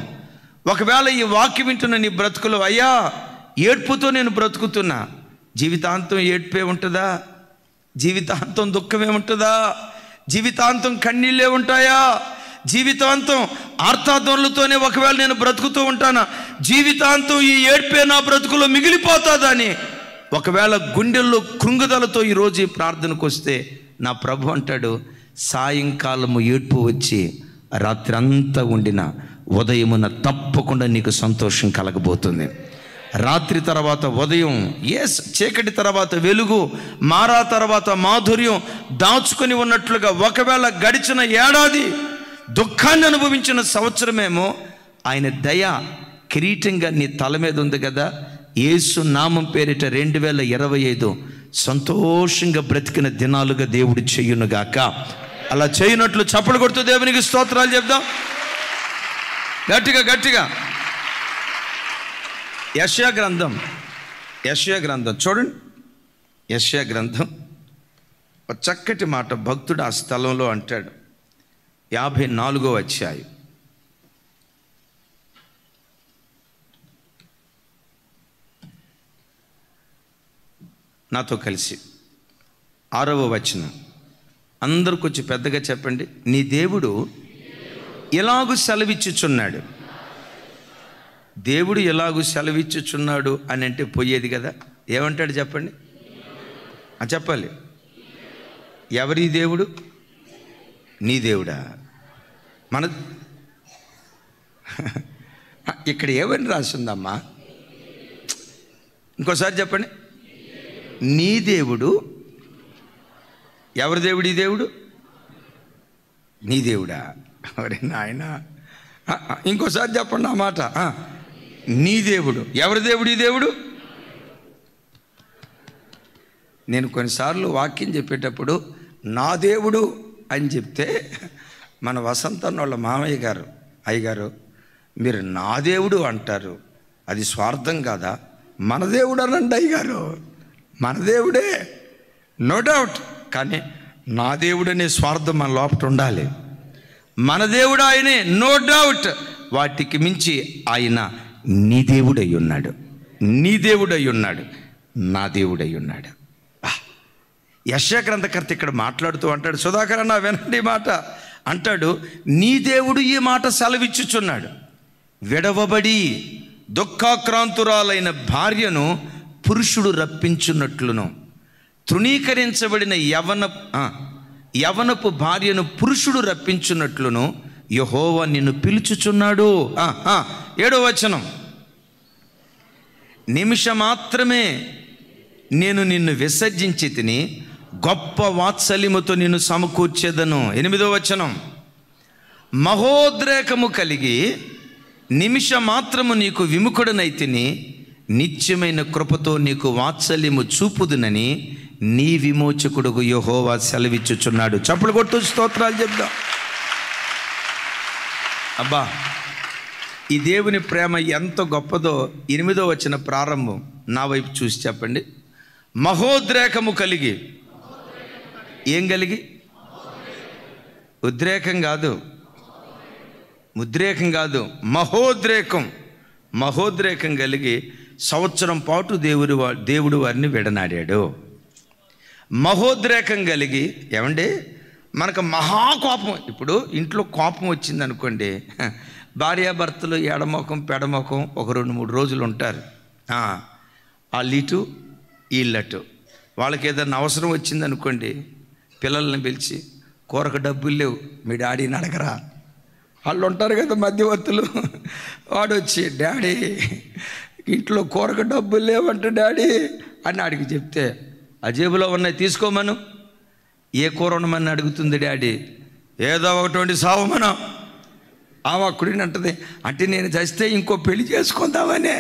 A: ఒకవేళ ఈ వాక్యం వింటున్న నీ బ్రతుకులు, అయ్యా ఏడ్పుతో నేను బ్రతుకుతున్నా, జీవితాంతం ఏడ్పే ఉంటుందా? జీవితాంతం దుఃఖమే ఉంటుందా? జీవితాంతం కన్నీళ్ళే ఉంటాయా? జీవితాంతం ఆర్తాధ్వనులతోనే ఒకవేళ నేను బ్రతుకుతూ ఉంటానా? జీవితాంతం ఈ ఏడ్పే నా బ్రతుకులో మిగిలిపోతుందని ఒకవేళ గుండెల్లో కృంగుదలతో ఈరోజు ఈ ప్రార్థనకు వస్తే నా ప్రభు అంటాడు, సాయంకాలము ఏడ్పు వచ్చి రాత్రి అంతా ఉండిన ఉదయమున తప్పకుండా నీకు సంతోషం కలగబోతుంది. రాత్రి తర్వాత ఉదయం, ఎస్, చీకటి తర్వాత వెలుగు, మారా తర్వాత మాధుర్యం దాచుకొని ఉన్నట్లుగా ఒకవేళ గడిచిన ఏడాది దుఃఖాన్ని అనుభవించిన సంవత్సరమేమో ఆయన దయ కిరీటంగా నీ తల మీద ఉంది కదా. యేసు నామం పేరిట 2025 సంతోషంగా బ్రతికిన దినాలుగా దేవుడు చెయ్యునుగాక. అలా చేయనట్లు చప్పలు కొడుతూ దేవునికి స్తోత్రాలు చెప్దాం గట్టిగా గట్టిగా. యెషయా గ్రంథం చూడండి. యెషయా గ్రంథం ఒక చక్కటి మాట భక్తుడు ఆ స్థలంలో అంటాడు. 54వ అధ్యాయం. నాతో కలిసి 6వ వచనం అందరూ కొంచెం పెద్దగా చెప్పండి. నీ దేవుడు ఎలాగూ సెలవిచ్చుచున్నాడు. దేవుడు ఎలాగూ సెలవిచ్చుచున్నాడు అని అంటే పోయేది కదా. ఏమంటాడు చెప్పండి? చెప్పాలి. ఎవరి దేవుడు? నీ దేవుడా? మన ఇక్కడ ఏమని రాసిందమ్మా? ఇంకోసారి చెప్పండి. నీ దేవుడు. ఎవరి దేవుడు? ఈ దేవుడు నీ దేవుడా? అరే నాయన, ఇంకోసారి చెప్పండి ఆ మాట. నీ దేవుడు. ఎవరి దేవుడు? ఈ దేవుడు. నేను కొన్నిసార్లు వాక్యం చెప్పేటప్పుడు నా దేవుడు అని చెప్తే మన వసంతన్న వాళ్ళ మామయ్య గారు, అయ్యగారు మీరు నా దేవుడు అంటారు, అది స్వార్థం కాదా? మన దేవుడు అనండి అయ్యగారు, మన దేవుడే, నో డౌట్. కానీ నా దేవుడు అనే స్వార్థం మన లోపల ఉండాలి. మన దేవుడు ఆయనే, నో డౌట్. వాటికి మించి ఆయన నీ దేవుడై ఉన్నాడు, నీ దేవుడై ఉన్నాడు, నా దేవుడై ఉన్నాడు. యెషయా గ్రంథకర్త ఇక్కడ మాట్లాడుతూ అంటాడు, సుధాకర్ అన్న వినండి మాట అంటాడు, నీ దేవుడు ఈ మాట సెలవిచ్చుచున్నాడు. విడవబడి దుఃఖాక్రాంతురాలైన భార్యను పురుషుడు రప్పించున్నట్లును, తృణీకరించబడిన యవనపు భార్యను పురుషుడు రప్పించున్నట్లును యెహోవా నిన్ను పిలుచుచున్నాడు. 7వ వచనం, నిమిషమాత్రమే నేను నిన్ను విసర్జించి తిని గొప్ప వాత్సల్యముతో నిన్ను సమకూర్చేదను. 8వ వచనం, మహోద్రేకము కలిగి నిమిషమాత్రము నీకు విముఖుడనైతిని, నిత్యమైన కృపతో నీకు వాత్సల్యము చూపుదునని నీ విమోచకుడుగు యెహోవా సెలవిచ్చుచున్నాడు. చప్పులు కొట్టు, స్తోత్రాలు చెప్దాం. అబ్బా, ఈ దేవుని ప్రేమ ఎంత గొప్పదో 8వ వచనం ప్రారంభం నా వైపు చూసి చెప్పండి. మహోద్రేకము కలిగి, ఏం కలిగి? ఉద్రేకం కాదు, ఉద్రేకం కాదు, మహోద్రేకం. మహోద్రేకం కలిగి సంవత్సరం పాటు దేవుడు వారిని విడనాడాడు. మహోద్రేకం కలిగి, ఏమండి మనకు మహాకోపం. ఇప్పుడు ఇంట్లో కోపం వచ్చింది అనుకోండి, భార్యాభర్తలు ఎడమొఖం పెడమొఖం ఒక 2-3 రోజులు ఉంటారు. వాళ్ళు ఇటు వీళ్ళటు. వాళ్ళకి ఏదైనా అవసరం వచ్చింది అనుకోండి, పిల్లల్ని పిలిచి కూరకు డబ్బులు లేవు, మీ డాడీని అడగరా. వాళ్ళు ఉంటారు కదా మధ్యవర్తులు. వాడు వచ్చి, డాడీ ఇంట్లో కూరకు డబ్బులు లేవంటే డాడీ అని అడిగి చెప్తే, ఆ జేబులో ఉన్నాయి తీసుకోమను. ఏ కూర ఉండమని అడుగుతుంది డాడీ, ఏదో ఒకటి వండి సావమను. ఆ ఒక్కడిని అంటది, అంటే నేను చస్తే ఇంకో పెళ్లి చేసుకుందామనే.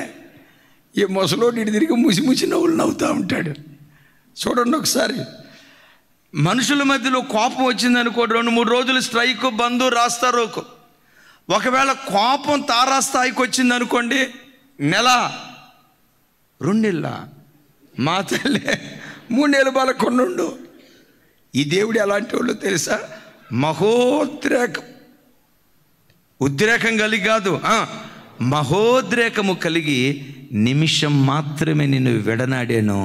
A: ఈ ముసలోడు ఇటు తిరిగి ముసి నవ్వులు నవ్వుతూ ఉంటాడు. చూడండి ఒకసారి, మనుషుల మధ్యలో కోపం వచ్చిందనుకో, 2-3 రోజులు స్ట్రైక్, బంద్, రాస్తారోకు. ఒకవేళ కోపం తారాస్థాయికి వచ్చిందనుకోండి, 1 నెల 2 నెలల మా తల్లి 3 నెలల బలకొండు. ఈ దేవుడు ఎలాంటి వాళ్ళు తెలుసా? మహోద్రేకం, ఉద్రేకం కలిగి కాదు, మహోద్రేకము కలిగి నిమిషం మాత్రమే నిన్ను విడనాడాను,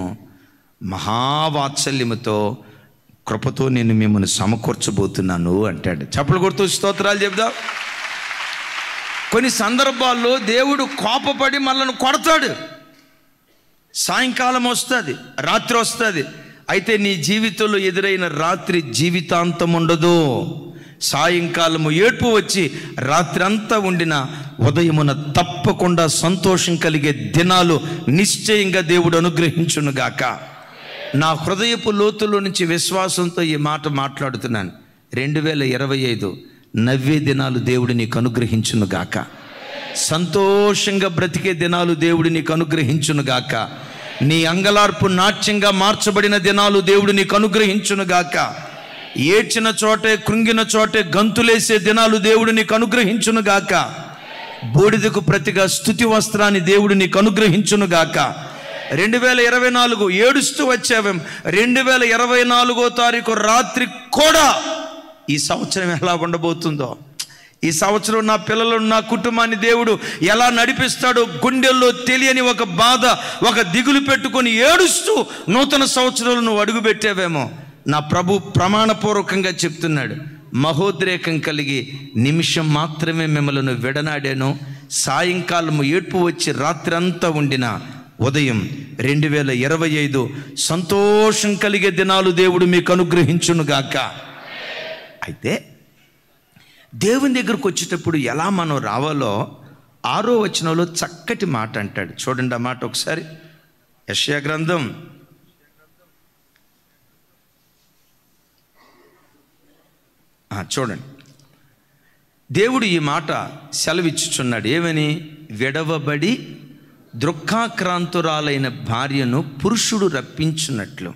A: మహావాత్సల్యముతో కృపతో నేను మిమ్మల్ని సమకూర్చబోతున్నాను అంటాడు. చప్పలు కొడుతూ స్తోత్రాలు చెప్దాం. కొన్ని సందర్భాల్లో దేవుడు కోపపడి మనల్ని కొడతాడు. సాయంకాలం వస్తుంది, రాత్రి వస్తుంది. అయితే నీ జీవితంలో ఎదురైన రాత్రి జీవితాంతం ఉండదు. సాయంకాలము ఏడ్పు వచ్చి రాత్రి అంతా ఉండిన ఉదయమున తప్పకుండా సంతోషం కలిగే దినాలు నిశ్చయంగా దేవుడు అనుగ్రహించునుగాక. నా హృదయపు లోతులో నుంచి విశ్వాసంతో ఈ మాట మాట్లాడుతున్నాను. 2025 నవ్వే దినాలు దేవుడు నీకు అనుగ్రహించునుగాక. సంతోషంగా బ్రతికే దినాలు దేవుడు నీకు అనుగ్రహించునుగాక. నీ అంగలార్పు నాట్యంగా మార్చబడిన దినాలు దేవుడు నీకు అనుగ్రహించునుగాక. ఏడ్చిన చోటే, కృంగిన చోటే గంతులేసే దినాలు దేవుడు నీకు అనుగ్రహించునుగాక. బూడిదకు ప్రతిగా స్తుతి వస్త్రాన్ని దేవుడు నీకు అనుగ్రహించునుగాక. 2024 ఏడుస్తూ వచ్చావేం, 2024వ తారీఖు రాత్రి కూడా ఈ సంవత్సరం ఎలా ఉండబోతుందో, ఈ సంవత్సరం నా పిల్లలను, నా కుటుంబాన్ని దేవుడు ఎలా నడిపిస్తాడో గుండెల్లో తెలియని ఒక బాధ, ఒక దిగులు పెట్టుకొని ఏడుస్తూ నూతన సంవత్సరంలో నువ్వు అడుగుపెట్టావేమో. నా ప్రభు ప్రమాణపూర్వకంగా చెప్తున్నాడు, మహోద్రేకం కలిగి నిమిషం మాత్రమే మిమ్మల్ని విడనాడాను. సాయంకాలము ఏడ్పు వచ్చి రాత్రి అంతా ఉండిన ఉదయం 2025 సంతోషం కలిగే దినాలు దేవుడు మీకు అనుగ్రహించునుగాక. అయితే దేవుని దగ్గరకు వచ్చేటప్పుడు ఎలా మనం రావాలో 6వ వచనంలో చక్కటి మాట అంటాడు. చూడండి ఆ మాట ఒకసారి. యెషయా గ్రంథం 6 చూడండి. దేవుడు ఈ మాట సెలవిచ్చుచున్నాడు. ఏమని? విడవబడి దుఃఖాక్రాంతురాలైన భార్యను పురుషుడు రప్పించున్నట్లు,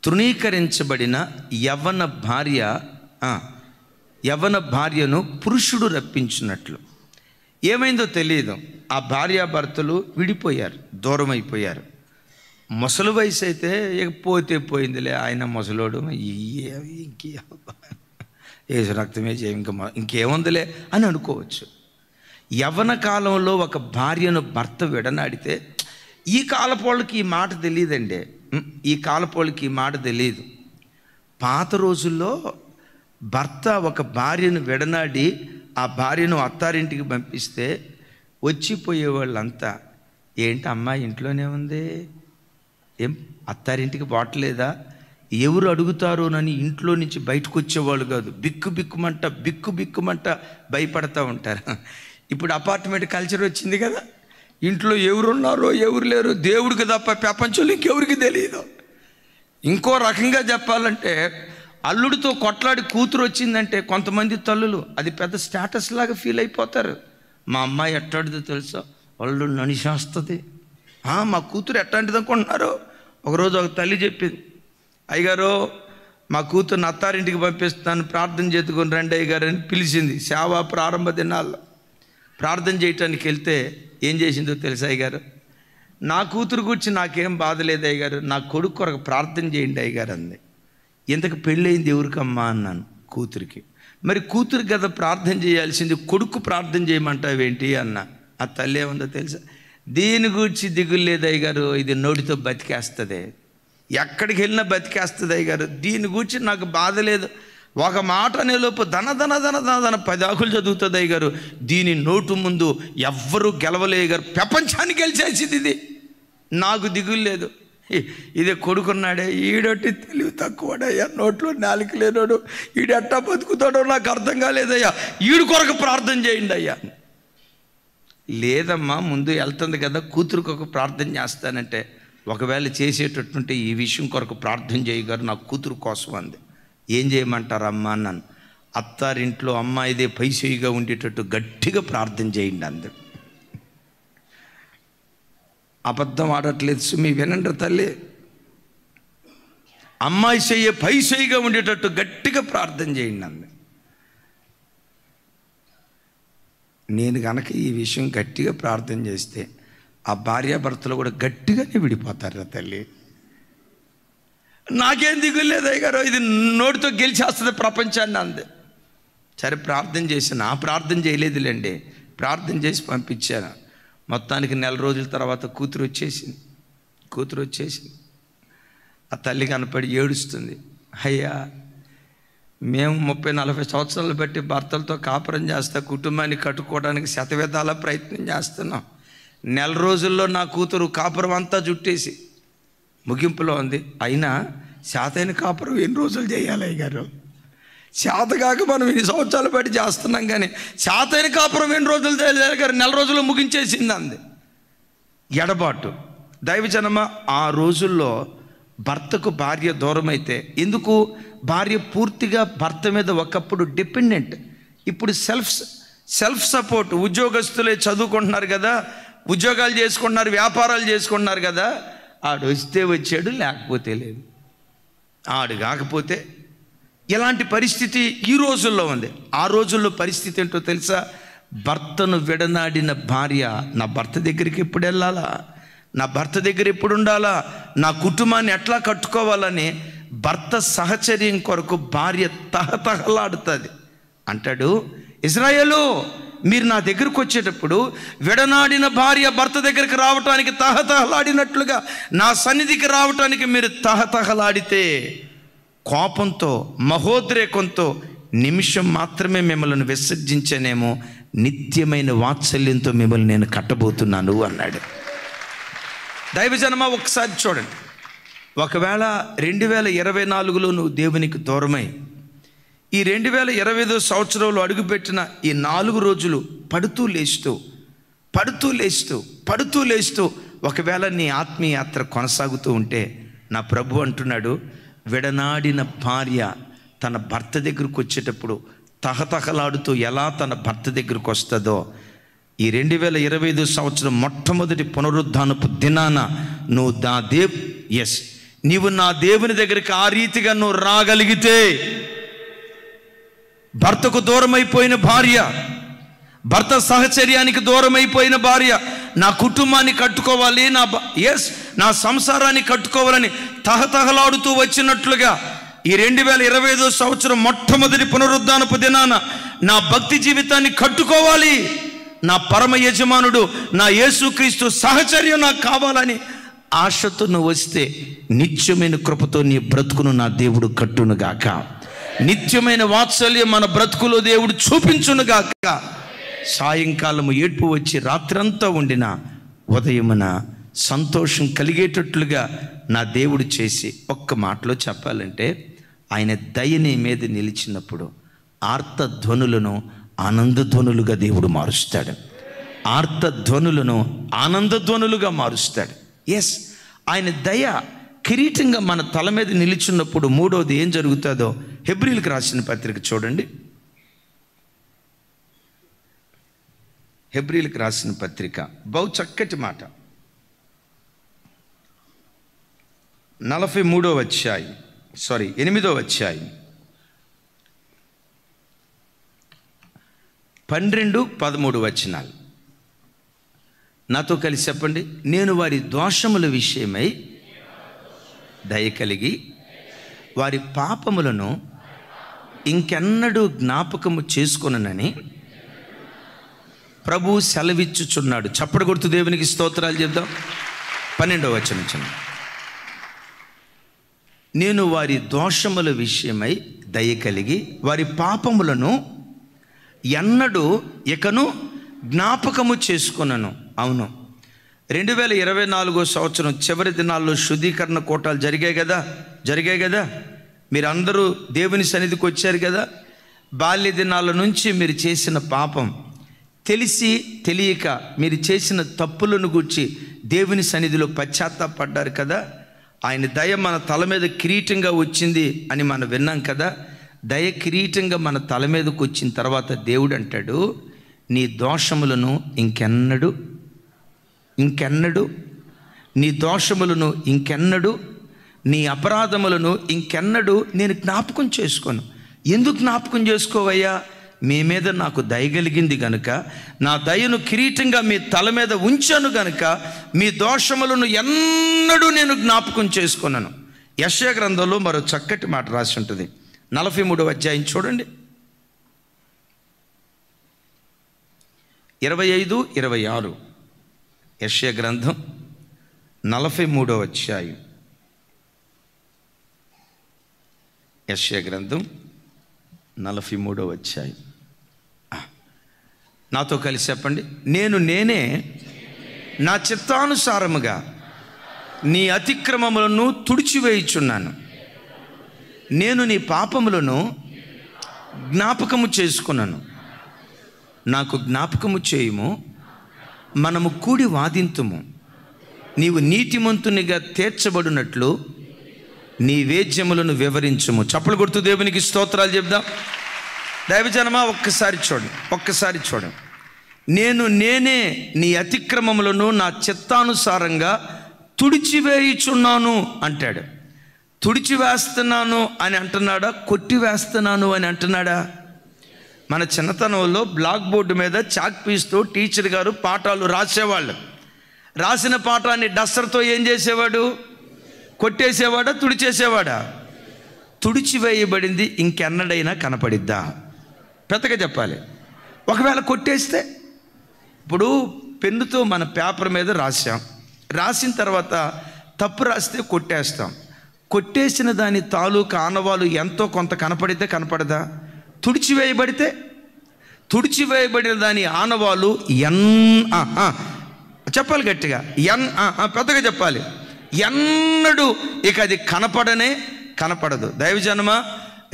A: తృణీకరించబడిన యవ్వన భార్యను పురుషుడు రప్పించున్నట్లు. ఏమైందో తెలియదు, ఆ భార్యాభర్తలు విడిపోయారు, దూరం అయిపోయారు. ముసలి వయసు అయితే పోతే పోయిందిలే, ఆయన ముసలోడు, ఏసు రక్తమే ఇంకేముందిలే అని అనుకోవచ్చు. యవ్వన కాలంలో ఒక భార్యను భర్త విడనాడితే, ఈ కాలపోళ్ళకి ఈ మాట తెలియదండి. ఈ కాలపోళ్ళకి ఈ మాట తెలియదు. పాత రోజుల్లో భర్త ఒక భార్యను విడనాడి ఆ భార్యను అత్తారింటికి పంపిస్తే వచ్చిపోయేవాళ్ళంతా, ఏంటి అమ్మాయి ఇంట్లోనే ఉంది, ఏం అత్తారింటికి పోవట్లేదా, ఎవరు అడుగుతారోనని ఇంట్లో నుంచి బయటకు వచ్చేవాళ్ళు కాదు. బిక్కుమంట భయపడతా ఉంటారు. ఇప్పుడు అపార్ట్మెంట్ కల్చర్ వచ్చింది కదా, ఇంట్లో ఎవరున్నారో ఎవరు లేరు దేవుడికి తప్ప ప్రపంచంలో ఇంకెవరికి తెలియదు. ఇంకో రకంగా చెప్పాలంటే, అల్లుడితో కొట్లాడి కూతురు వచ్చిందంటే కొంతమంది తల్లులు అది పెద్ద స్టేటస్ లాగా ఫీల్ అయిపోతారు. మా అమ్మాయి ఎట్టాడిదో తెలుసా, అల్లుడు ననిచేస్తుంది, మా కూతురు ఎట్టాంటిది అనుకుంటున్నారు. ఒకరోజు ఒక తల్లి చెప్పింది, అయ్యగారు మా కూతుర్ని అత్తారింటికి పంపిస్తాను, ప్రార్థన చేతుకొని రండి అయ్యగారు అని పిలిచింది. సేవ ప్రారంభ దినాల్లో ప్రార్థన చేయటానికి వెళ్తే ఏం చేసిందో తెలుసా అయ్యగారు? నా కూతురు గురించి నాకేం బాధ లేదు అయ్యగారు, నా కొడుకు కొరకు ప్రార్థన చేయండి అయ్యగారు అంది. ఇంతకు పెళ్ళయింది ఎవరికమ్మా అన్నాను. కూతురికి. మరి కూతురికి కదా ప్రార్థన చేయాల్సింది, కొడుకు ప్రార్థన చేయమంటావేంటి అన్న. ఆ తల్లి ఏముందో తెలుసా? దీని గురించి దిగులు లేదు అయ్యగారు, ఇది నోటితో బతికేస్తుంది, ఎక్కడికి వెళ్ళినా బతికేస్తుంది అయ్యగారు, దీని గురించి నాకు బాధ లేదు. ఒక మాట అనేలోపు ధన 10 ఆకులు చదువుతుంది అయ్యగారు, దీని నోటు ముందు ఎవ్వరూ గెలవలేగారు, ప్రపంచాన్ని గెలిచేసింది ఇది, నాకు దిగులు లేదు. ఇదే కొడుకున్నాడే, ఈడొట్టి తెలివి తక్కువడయ్యా, నోట్లో నాలుక లేనోడు, ఈడెట్టా బతుకుతాడో నాకు అర్థం కాలేదయ్యా, ఈడు కొరకు ప్రార్థన చేయండి అయ్యా. లేదమ్మా, ముందు వెళ్తుంది కదా, కూతురుకు ఒక ప్రార్థన చేస్తానంటే, ఒకవేళ చేసేటట్టుంటే ఈ విషయం కొరకు ప్రార్థన చేయగారు, నా కూతురు కోసం అంది. ఏం చేయమంటారు అమ్మా అన్నాను. అత్తారింట్లో అమ్మాయిదే పైసేయిగా ఉండేటట్టు గట్టిగా ప్రార్థన చేయండి అంది. అబద్ధం ఆడట్లేదు సుమి, వినండి తల్లి. అమ్మాయి చెయ్యే పైసేయిగా ఉండేటట్టు గట్టిగా ప్రార్థన చేయండి అంది. నేను కనుక ఈ విషయం గట్టిగా ప్రార్థన చేస్తే ఆ భార్యాభర్తలు కూడా గట్టిగానే విడిపోతారు తల్లి. నాకేం దిగులు లేదు అయ్యగారు, ఇది నోటితో గెలిచేస్తుంది ప్రపంచాన్ని అంది. సరే ప్రార్థన చేశాను. ఆ ప్రార్థన చేయలేదులేండి, ప్రార్థన చేసి పంపించాను. మొత్తానికి 4 రోజుల తర్వాత కూతురు వచ్చేసింది. ఆ తల్లి కనపడి ఏడుస్తుంది. అయ్యా, మేము 30-40 సంవత్సరాలు బట్టి భర్తలతో కాపురం చేస్తా, కుటుంబాన్ని కట్టుకోవడానికి శతవిధాల ప్రయత్నం చేస్తున్నాం. 4 రోజుల్లో నా కూతురు కాపురం అంతా జుట్టేసి ముగింపులో ఉంది. అయినా శాతైన కాపురం ఎన్ని రోజులు చేయాలి అయ్యగారు? శాతగాక మనం ఇన్ని సంవత్సరాలు బట్టి చేస్తున్నాం, కానీ శాతైన కాపురం ఎన్ని రోజులు చేయాలి గారు? 4 రోజుల్లో ముగించేసింది అంది. ఎడబాటు. దైవజనమ, ఆ రోజుల్లో భర్తకు భార్య దూరం అయితే, ఎందుకు? భార్య పూర్తిగా భర్త మీద ఒకప్పుడు డిపెండెంట్, ఇప్పుడు సెల్ఫ్ సపోర్ట్. ఉద్యోగస్తులే చదువుకుంటున్నారు కదా, ఉద్యోగాలు చేసుకుంటున్నారు, వ్యాపారాలు చేసుకుంటున్నారు కదా, ఆడు వస్తే వచ్చాడు, లేకపోతే లేదు. ఆడు కాకపోతే ఇలాంటి పరిస్థితి ఈ రోజుల్లో ఉంది. ఆ రోజుల్లో పరిస్థితి ఏంటో తెలుసా? భర్తను విడనాడిన భార్య నా భర్త దగ్గరికి ఎప్పుడు వెళ్ళాలా, నా భర్త దగ్గర ఎప్పుడు ఉండాలా, నా కుటుంబాన్ని ఎట్లా కట్టుకోవాలని భర్త సహచర్యం కొరకు భార్య తహతహలాడుతుంది. అంటాడు, ఇజ్రాయేలు, మీరు నా దగ్గరకు వచ్చేటప్పుడు విడనాడిన భార్య భర్త దగ్గరికి రావటానికి తహతహలాడినట్లుగా నా సన్నిధికి రావటానికి మీరు తహతహలాడితే, కోపంతో మహోద్రేకంతో నిమిషం మాత్రమే మిమ్మల్ని విసర్జించనేమో, నిత్యమైన వాత్సల్యంతో మిమ్మల్ని నేను కట్టబోతున్నాను అన్నాడు. దైవజనమ, ఒకసారి చూడండి. ఒకవేళ 2024లో నువ్వు దేవునికి దూరమై ఈ 2025 సంవత్సరంలో అడుగుపెట్టిన ఈ 4 రోజులు పడుతూ లేస్తూ ఒకవేళ నీ ఆత్మీయ యాత్ర కొనసాగుతూ ఉంటే, నా ప్రభు అంటున్నాడు, విడనాడిన భార్య తన భర్త దగ్గరకు వచ్చేటప్పుడు తహతహలాడుతూ ఎలా తన భర్త దగ్గరకు వస్తుందో, ఈ 2025 సంవత్సరం మొట్టమొదటి పునరుద్ధానపు దినాన నువ్వు నీవు నా దేవుని దగ్గరికి ఆ రీతిగా నువ్వు రాగలిగితే, భర్తకు దూరమైపోయిన భార్య, భర్త సహచర్యానికి దూరమైపోయిన భార్య నా కుటుంబాన్ని కట్టుకోవాలి, నా సంసారాన్ని కట్టుకోవాలని తహతహలాడుతూ వచ్చినట్లుగా ఈ 2025 సంవత్సరం మొట్టమొదటి పునరుద్ధానపు దినాన నా భక్తి జీవితాన్ని కట్టుకోవాలి, నా పరమ యజమానుడు నా యేసుక్రీస్తు సహచర్యం నాకు కావాలని ఆశతో నువ్వు వస్తే, నిత్యమైన కృపతో నీ బ్రతుకును నా దేవుడు కట్టునుగాక, నిత్యమైన వాత్సల్యం మన బ్రతుకులో దేవుడు చూపించునుగాక. సాయంకాలము ఏడ్పు వచ్చి రాత్రంతా ఉండిన ఉదయమున సంతోషం కలిగేటట్లుగా నా దేవుడు చేసి, ఒక్క మాటలో చెప్పాలంటే, ఆయన దయ నీ మీద నిలిచినప్పుడు ఆర్తధ్వనులను ఆనందధ్వనులుగా దేవుడు మారుస్తాడు. ఆర్తధ్వనులను ఆనందధ్వనులుగా మారుస్తాడు. ఆయన దయ కిరీటంగా మన తల మీద నిలిచినప్పుడు మూడవది ఏం జరుగుతుందో హెబ్రీయులకు రాసిన పత్రిక చూడండి. హెబ్రీయులకు రాసిన పత్రిక బహు చక్కటి మాట, 43వ అధ్యాయం 8వ అధ్యాయం 12, 13 వచనాలు. నాతో కలిసి చెప్పండి. నేను వారి దోషముల విషయమై దయ కలిగి వారి పాపములను ఇంకెన్నడూ జ్ఞాపకము చేసుకొననని ప్రభువు సెలవిచ్చుచున్నాడు. చప్పడు కొడుతూ దేవునికి స్తోత్రాలు చెప్దాం. 12వ వచనం. నేను వారి దోషముల విషయమై దయ కలిగి వారి పాపములను ఎన్నడూ ఇకను జ్ఞాపకము చేసుకొనను. అవును, 2024 సంవత్సరం చివరి దినాల్లో శుద్ధీకరణ కూటాలు జరిగాయి కదా. మీరందరూ దేవుని సన్నిధికి వచ్చారు కదా. బాల్య దినాల నుంచి మీరు చేసిన పాపం, తెలిసి తెలియక మీరు చేసిన తప్పులను గూర్చి దేవుని సన్నిధిలో పశ్చాత్తాపడ్డారు కదా. ఆయన దయ మన తల మీద కిరీటంగా వచ్చింది అని మనం విన్నాం కదా. దయ కిరీటంగా మన తల మీదకి వచ్చిన తర్వాత దేవుడు అంటాడు, నీ దోషములను ఇంకెన్నడు నీ దోషములను ఇంకెన్నడు, నీ అపరాధములను ఇంకెన్నడు నేను జ్ఞాపకం చేసుకోను. ఎందుకు జ్ఞాపకం చేసుకోవయ్యా? మీ మీద నాకు దయ కలిగింది గనుక, నా దయను కిరీటంగా మీ తల మీద ఉంచాను గనుక మీ దోషములను ఎన్నడూ నేను జ్ఞాపకం చేసుకున్నాను. యెషయా గ్రంథంలో మరో చక్కటి మాట రాసి ఉంటుంది. 43వ అధ్యాయం చూడండి, 25, 26. యెషయా గ్రంథం 43వ అధ్యాయం. యెషయా గ్రంథం 43వ అధ్యాయం. నాతో కలిసి చెప్పండి. నేనే నా చిత్తానుసారముగా నీ అతిక్రమములను తుడిచివేయుచున్నాను. నేను నీ పాపములను జ్ఞాపకము చేసుకున్నాను. నాకు జ్ఞాపకము చేయుము, మనము కూడి వాదింతుము. నీవు నీతిమంతునిగా తీర్చబడినట్లు నీ వేద్యములను వివరించుము. చప్పలు కొడుతూ దేవునికి స్తోత్రాలు చెప్దాం. దైవజనమా, ఒక్కసారి చూడండి. నేనే నీ అతిక్రమములను నా చిత్తానుసారంగా తుడిచివేయుచున్నాను అంటాడు. తుడిచివేస్తున్నాను అని అంటున్నాడా? కొట్టివేస్తున్నాను అని అంటున్నాడా? మన చిన్నతనంలో బ్లాక్ బోర్డు మీద చాక్ పీస్తో టీచర్ గారు పాఠాలు రాసేవాళ్ళు. రాసిన పాఠాన్ని డస్టర్తో ఏం చేసేవాడు? కొట్టేసేవాడా? తుడిచేసేవాడా? తుడిచివేయబడింది ఇంకెన్నడైనా కనపడిద్దా? పెద్దగా చెప్పాలి. ఒకవేళ కొట్టేస్తే, ఇప్పుడు పెన్నుతో మన పేపర్ మీద రాసిన తర్వాత తప్పు రాస్తే కొట్టేస్తాం. కొట్టేసిన దాని తాలూకా ఆనవాలు ఎంతో కొంత కనపడితే కనపడదా? తుడిచివేయబడిన దాని ఆనవాలు చెప్పాలి గట్టిగా, పెద్దగా చెప్పాలి. ఎన్నడూ ఇక అది కనపడదు. దైవజనమా,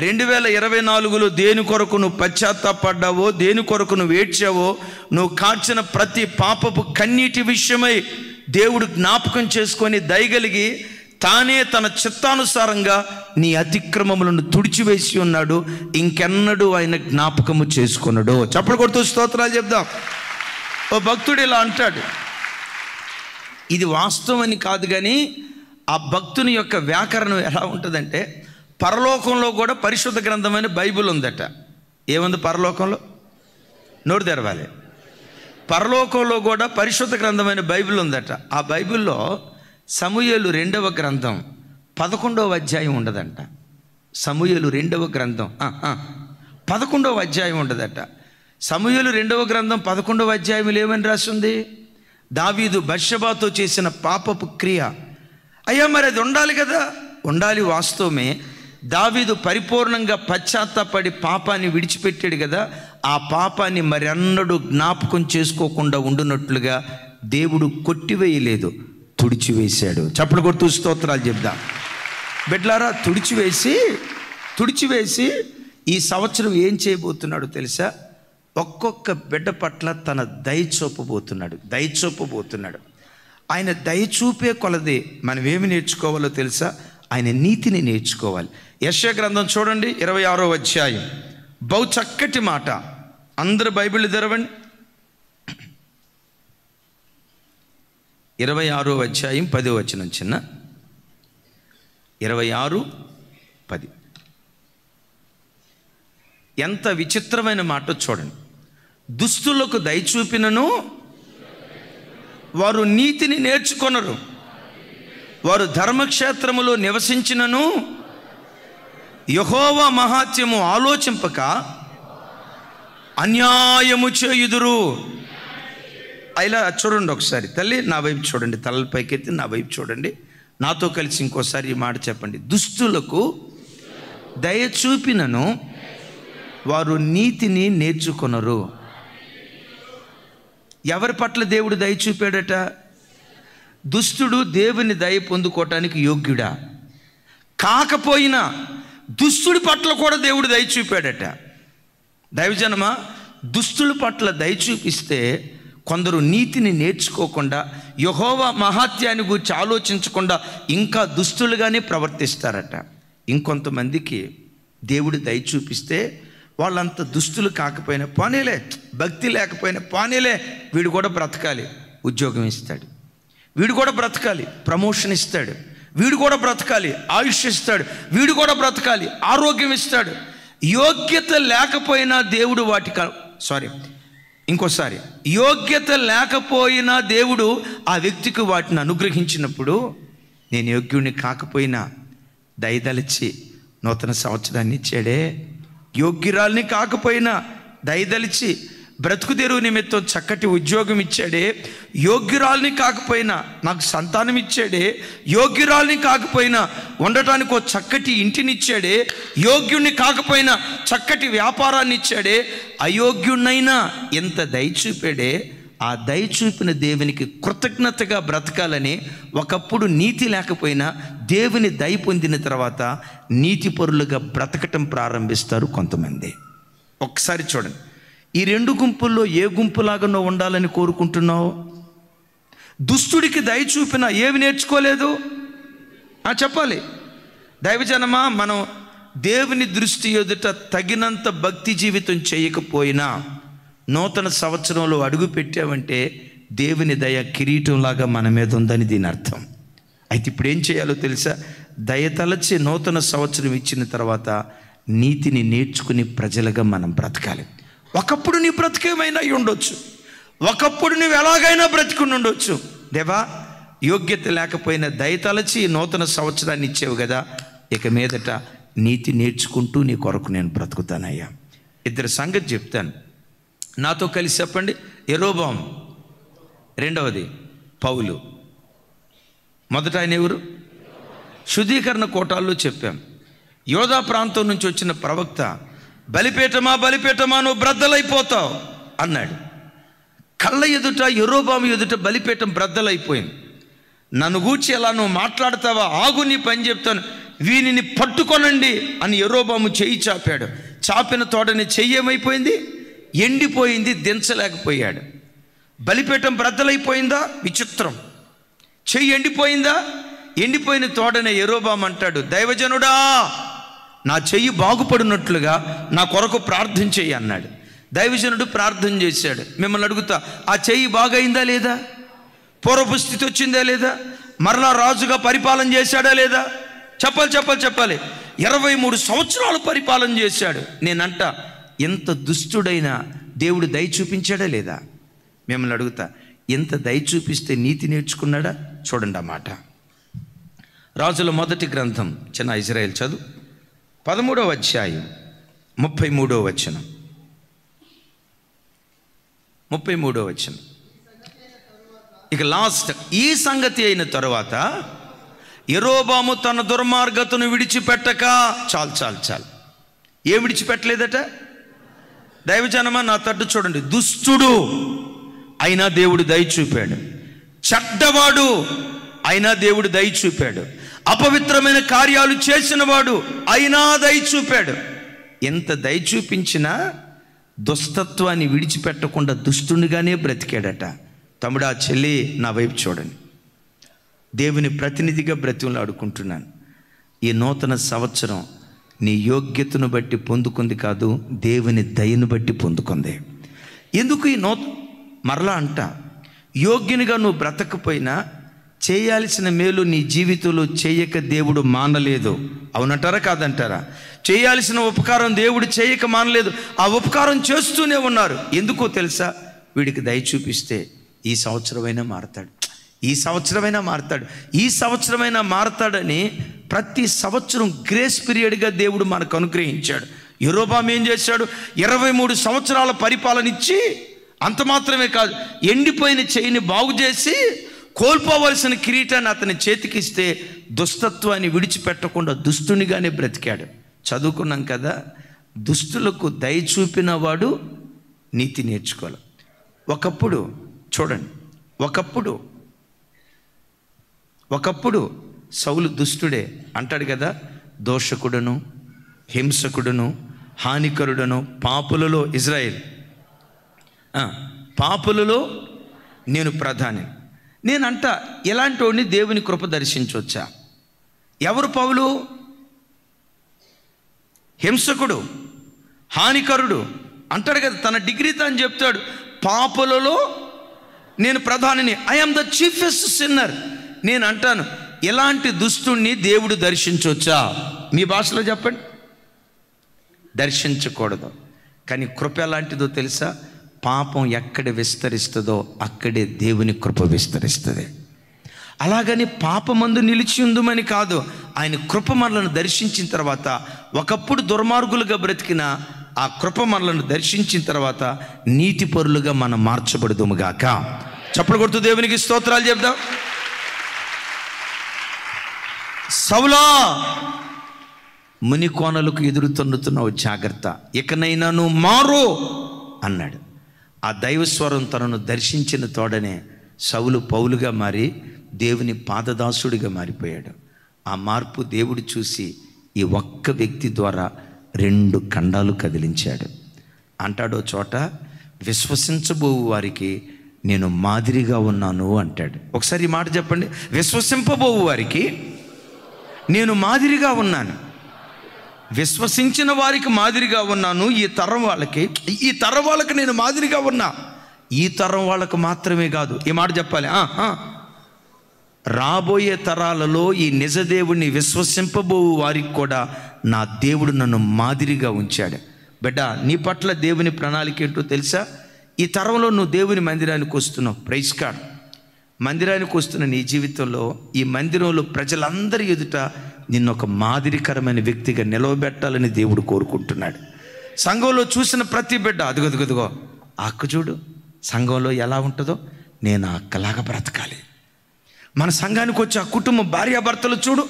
A: 2024లో దేని కొరకు నువ్వు పశ్చాత్తాపడ్డావో, దేని కొరకు నువ్వు ఏడ్చావో, నువ్వు కార్చిన ప్రతి పాపపు కన్నీటి విషయమై దేవుడు జ్ఞాపకం చేసుకొని దయగలిగి తానే తన చిత్తానుసారంగా నీ అతిక్రమములను తుడిచివేసి ఉన్నాడు. ఇంకెన్నడూ ఆయన జ్ఞాపకము చేసుకున్నాడు. చప్పలు కొడుతూ స్తోత్రాలు చెప్దాం. ఓ భక్తుడు ఇలా అంటాడు. ఇది వాస్తవం అని కాదు, కానీ ఆ భక్తుని యొక్క వ్యాకరణం ఎలా ఉంటుందంటే, పరలోకంలో కూడా పరిశుద్ధ గ్రంథమైన బైబిల్ ఉందట. ఏముంది పరలోకంలో? నోరు తెరవాలి. పరలోకంలో కూడా పరిశుద్ధ గ్రంథమైన బైబిల్ ఉందట. ఆ బైబిల్లో సమూయేలు 2వ గ్రంథం 11వ అధ్యాయం ఉండదంట. సమూయేలు 2వ గ్రంథం 11వ అధ్యాయం ఉండదట. సమూయేలు 2వ గ్రంథం 11వ అధ్యాయంలో ఏమని రాసింది? దావీదు బత్షెబాతో చేసిన పాపపు క్రియ. అయ్యా, మరి అది ఉండాలి కదా. ఉండాలి, వాస్తవమే. దావీదు పరిపూర్ణంగా పశ్చాత్తాపడి పాపాన్ని విడిచిపెట్టాడు కదా. ఆ పాపాన్ని మరెన్నడూ జ్ఞాపకం చేసుకోకుండా ఉండునట్లుగా దేవుడు కొట్టివేయలేదు, తుడిచివేశాడు. చప్పుడు కొడుతూ స్తోత్రాలు చెప్దాం. బిడ్లారా, తుడిచివేసి ఈ సంవత్సరం ఏం చేయబోతున్నాడు తెలుసా? ఒక్కొక్క బిడ్డ పట్ల తన దయ చూపబోతున్నాడు. ఆయన దయ చూపే కొలది మనం ఏమి నేర్చుకోవాలో తెలుసా? ఆయన నీతిని నేర్చుకోవాలి. యెషయా గ్రంథం చూడండి, 26వ అధ్యాయం. బహు చక్కటి మాట. అందరూ బైబిల్ తెరవండి. 26వ అధ్యాయం 10వ వచనం. 26, 10. ఎంత విచిత్రమైన మాట చూడండి. దుష్టులకు దయచూపినను వారు నీతిని నేర్చుకొనరు, వారు ధర్మక్షేత్రములో నివసించినను యెహోవా మహాత్మ్యము ఆలోచింపక అన్యాయము చేయుదురు. ఇలా చూడండి ఒకసారి. తల్లి నా వైపు చూడండి, తలల పైకెత్తి నా వైపు చూడండి, నాతో కలిసి ఇంకోసారి ఈ మాట చెప్పండి. దుష్టులకు దయ చూపినను వారు నీతిని నేర్చుకొనరు. ఎవరి పట్ల దేవుడు దయ చూపాడట? దుష్టుడు దేవుని దయ పొందుకోవటానికి యోగ్యుడా? కాకపోయినా దుష్టుడి పట్ల కూడా దేవుడు దయ చూపాడట. దైవజనమా, దుష్టుల పట్ల దయ చూపిస్తే కొందరు నీతిని నేర్చుకోకుండా, యెహోవా మహాత్యాన్ని గురించి ఆలోచించకుండా ఇంకా దుష్టులుగానే ప్రవర్తిస్తారట. ఇంకొంతమందికి దేవుడు దయ చూపిస్తే వాళ్ళంత దుష్టులు కాకపోయినా పోనీలే, భక్తి లేకపోయినా పోనీలే, వీడు కూడా బ్రతకాలి, ఉద్యోగం ఇస్తాడు, వీడు కూడా బ్రతకాలి, ప్రమోషన్ ఇస్తాడు, వీడు కూడా బ్రతకాలి, ఆయుష్ ఇస్తాడు, వీడు కూడా బ్రతకాలి, ఆరోగ్యం ఇస్తాడు. యోగ్యత లేకపోయినా దేవుడు యోగ్యత లేకపోయినా దేవుడు ఆ వ్యక్తికి వాటిని అనుగ్రహించినప్పుడు, నేను యోగ్యుడిని కాకపోయినా దయదలిచి నూతన సంవత్సరాన్ని ఇచ్చాడే, యోగ్యురాల్ని కాకపోయినా దయదలిచి బ్రతుకు తెరువు నిమిత్తం చక్కటి ఉద్యోగం ఇచ్చాడే, యోగ్యురాల్ని కాకపోయినా నాకు సంతానం ఇచ్చాడే, యోగ్యురాల్ని కాకపోయినా ఉండటానికి ఒక చక్కటి ఇంటిని ఇచ్చాడే, యోగ్యుణ్ణి కాకపోయినా చక్కటి వ్యాపారాన్ని ఇచ్చాడే, అయోగ్యుణ్ణైనా ఎంత దయ చూపాడే. ఆ దయ చూపిన దేవునికి కృతజ్ఞతగా బ్రతకాలని, ఒకప్పుడు నీతి లేకపోయినా దేవుని దయ పొందిన తర్వాత నీతిపరులుగా బ్రతకటం ప్రారంభిస్తారు కొంతమంది. ఒక్కసారి చూడండి, ఈ రెండు గుంపుల్లో ఏ గుంపులాగా నువ్వు ఉండాలని కోరుకుంటున్నావు? దుష్టుడికి దయ చూపినా ఏమి నేర్చుకోలేదు చెప్పాలి. దైవజనమా, మనం దేవుని దృష్టి ఎదుట తగినంత భక్తి జీవితం చేయకపోయినా నూతన సంవత్సరంలో అడుగు పెట్టామంటే దేవుని దయ కిరీటంలాగా మన మీద ఉందని దీని అర్థం. అయితే ఇప్పుడు ఏం చేయాలో తెలుసా? దయతలచి నూతన సంవత్సరం ఇచ్చిన తర్వాత నీతిని నేర్చుకుని ప్రజలుగా మనం బ్రతకాలి. ఒకప్పుడు నీ బ్రతికేమైనా అయి ఉండొచ్చు, ఒకప్పుడు నువ్వు ఎలాగైనా బ్రతికుని ఉండొచ్చు. దేవా, యోగ్యత లేకపోయినా దయతలచి నూతన సంవత్సరాన్ని ఇచ్చేవు కదా, ఇక మీదట నీతి నేర్చుకుంటూ నీ కొరకు నేను బ్రతుకుతానయ్యా. ఇద్దరు సంగతి చెప్తాను, నాతో కలిసి చెప్పండి. యెరోబాము, రెండవది పౌలు. మొదట ఆయన ఎవరు? శుద్ధీకరణ కోటాల్లో చెప్పాం. యోధా ప్రాంతం నుంచి వచ్చిన ప్రవక్త, బలిపీఠమా బలిపీఠమా నువ్వు బ్రద్దలైపోతావు అన్నాడు. కళ్ళ ఎదుట, యెరోబాము ఎదుట బలిపీఠం బ్రద్దలైపోయింది. నన్ను గూర్చి ఎలా నువ్వు మాట్లాడతావా, ఆగు నీ పని చెప్తాను, వీనిని పట్టుకొనండి అని యెరోబాము చెయ్యి చాపాడు. చాపిన తోడని చెయ్యి ఏమైపోయింది? ఎండిపోయింది, దించలేకపోయాడు. బలిపీఠం బ్రద్దలైపోయిందా? విచిత్రం. చెయ్యి ఎండిపోయిందా? ఎండిపోయిన తోడనే యెరోబాము అంటాడు, దైవజనుడా నా చెయ్యి బాగుపడినట్లుగా నా కొరకు ప్రార్థన చెయ్యి అన్నాడు. దైవజనుడు ప్రార్థన చేశాడు. మిమ్మల్ని అడుగుతా, ఆ చెయ్యి బాగైందా లేదా? పూర్వపు స్థితి వచ్చిందా లేదా? మరలా రాజుగా పరిపాలన చేశాడా లేదా? చెప్పాలి. 23 సంవత్సరాలు పరిపాలన చేశాడు. నేనంట, ఎంత దుష్టుడైనా దేవుడు దయ చూపించాడా లేదా? మిమ్మల్ని అడుగుతా, ఎంత దయ చూపిస్తే నీతి నేర్చుకున్నాడా? చూడండి ఆ మాట. రాజుల మొదటి గ్రంథం, చిన్న ఇజ్రాయేల్ చదువు, 13వ అధ్యాయం 33వ వచనం. 33వ వచనం. ఇక లాస్ట్, ఈ సంగతి అయిన తరువాత యెరోబాము తన దుర్మార్గతను విడిచిపెట్టక, చాలు ఏం విడిచిపెట్టలేదట? దైవజనమా నా తట్టు చూడండి. దుష్టుడు అయినా దేవుడు దయ చూపాడు, చెడ్డవాడు అయినా దేవుడు దయ చూపాడు, అపవిత్రమైన కార్యాలు చేసినవాడు అయినా దయ చూపాడు. ఎంత దయ చూపించినా దుష్టత్వాన్ని విడిచిపెట్టకుండా దుష్టునిగానే బ్రతికాడట. తమ్ముడా, చెల్లి, నా వైపు చూడండి. దేవుని ప్రతినిధిగా బ్రతిమలాడుకుంటున్నాను. ఈ నూతన సంవత్సరం నీ యోగ్యతను బట్టి పొందుకుంది కాదు, దేవుని దయను బట్టి పొందుకుంది. ఎందుకు ఈ మరలా అంట, యోగ్యునిగా నువ్వు బ్రతకపోయినా చేయాల్సిన మేలు నీ జీవితంలో చేయక దేవుడు మానలేదు. అవునంటారా కాదంటారా? చేయాల్సిన ఉపకారం దేవుడు చేయక మానలేదు. ఆ ఉపకారం చేస్తూనే ఉన్నారు. ఎందుకో తెలుసా? వీడికి దయ చూపిస్తే ఈ సంవత్సరమైనా మారతాడు, ఈ సంవత్సరమైనా మారతాడు, ఈ సంవత్సరమైనా మారతాడని ప్రతి సంవత్సరం గ్రేస్ పీరియడ్గా దేవుడు మనకు అనుగ్రహించాడు. యెరోబాము ఏం చేశాడు? 23 సంవత్సరాల పరిపాలన ఇచ్చి, అంత మాత్రమే కాదు, ఎండిపోయిన చేయిని బాగు చేసి కోల్పోవలసిన కిరీటాన్ని అతని చేతికిస్తే దుష్టత్వాన్ని విడిచిపెట్టకుండా దుష్టునిగానే బ్రతికాడు. చదువుకున్నాం కదా, దుష్టులకు దయ చూపిన వాడు నీతి నేర్చుకోవాలి. ఒకప్పుడు చూడండి, ఒకప్పుడు సౌలు దుష్టుడే అంటాడు కదా, దోషకుడును, హింసకుడును, హానికరుడును, పాపులలో ఇజ్రాయేల్, పాపులలో నేను ప్రధాని. నేనంట ఇలాంటి వాడిని దేవుని కృప దర్శించవచ్చా? ఎవరు పౌలు? హింసకుడు, హానికరుడు అంటాడు కదా, తన డిగ్రీతో అని చెప్తాడు, పాపులలో నేను ప్రధానిని, ఐఎమ్ ద చీఫెస్ట్ సిన్నర్. నేను అంటాను, ఇలాంటి దుష్టుణ్ణి దేవుడు దర్శించవచ్చా? మీ భాషలో చెప్పండి. దర్శించకూడదు. కానీ కృప ఎలాంటిదో తెలుసా? పాపం ఎక్కడ విస్తరిస్తుందో అక్కడే దేవుని కృప విస్తరిస్తుంది. అలాగని పాపమందు నిలిచి ఉందమని కాదు, ఆయన కృప మనలను దర్శించిన తర్వాత, ఒకప్పుడు దుర్మార్గులుగా బ్రతికిన ఆ కృప మనలను దర్శించిన తర్వాత నీతిపరులుగా మనం మార్చబడుదుముగాక. చప్పలు కొడుతూ దేవునికి స్తోత్రాలు చెప్దాం. సౌలా, మునికోనలకు ఎదురు తన్నుతున్నావు, జాగ్రత్త, ఇకనైనా నువ్వు మారు అన్నాడు. ఆ దైవస్వరం తనను దర్శించిన తోడనే సౌలు పౌలుగా మారి దేవుని పాదదాసుడిగా మారిపోయాడు. ఆ మార్పు దేవుడు చూసి ఈ ఒక్క వ్యక్తి ద్వారా 2 ఖండాలు కదిలించాడు. అంటాడో చోట, విశ్వసించబోవు వారికి నేను మాదిరిగా ఉన్నాను అంటాడు. ఒకసారి ఈ మాట చెప్పండి. విశ్వసింపబోవు వారికి నేను మాదిరిగా ఉన్నాను. విశ్వసించిన వారికి మాదిరిగా ఉన్నాను. ఈ తరం వాళ్ళకి నేను మాదిరిగా ఉన్నా. ఈ తరం వాళ్ళకు మాత్రమే కాదు, ఈ మాట చెప్పాలి, రాబోయే తరాలలో ఈ నిజదేవుడిని విశ్వసింపబోవు వారికి కూడా నా దేవుడు నన్ను మాదిరిగా ఉంచాడు. బిడ్డ, నీ పట్ల దేవుని ప్రణాళిక ఏంటో తెలుసా? ఈ తరంలో నువ్వు దేవుని మందిరానికి వస్తున్నావు, ప్రైజ్ గాడ్. మందిరానికి వస్తున్న నీ జీవితంలో ఈ మందిరంలో ప్రజలందరి ఎదుట నిన్ను ఒక మాదిరికరమైన వ్యక్తిగా నిలవబెట్టాలని దేవుడు కోరుకుంటున్నాడు. సంఘంలో చూసిన ప్రతి బిడ్డ, అదిగో ఆ అక్క చూడు సంఘంలో ఎలా ఉంటుందో, నేను ఆ అక్కలాగా బ్రతకాలి. మన సంఘానికి వచ్చి ఆ కుటుంబం భార్యాభర్తలు చూడు,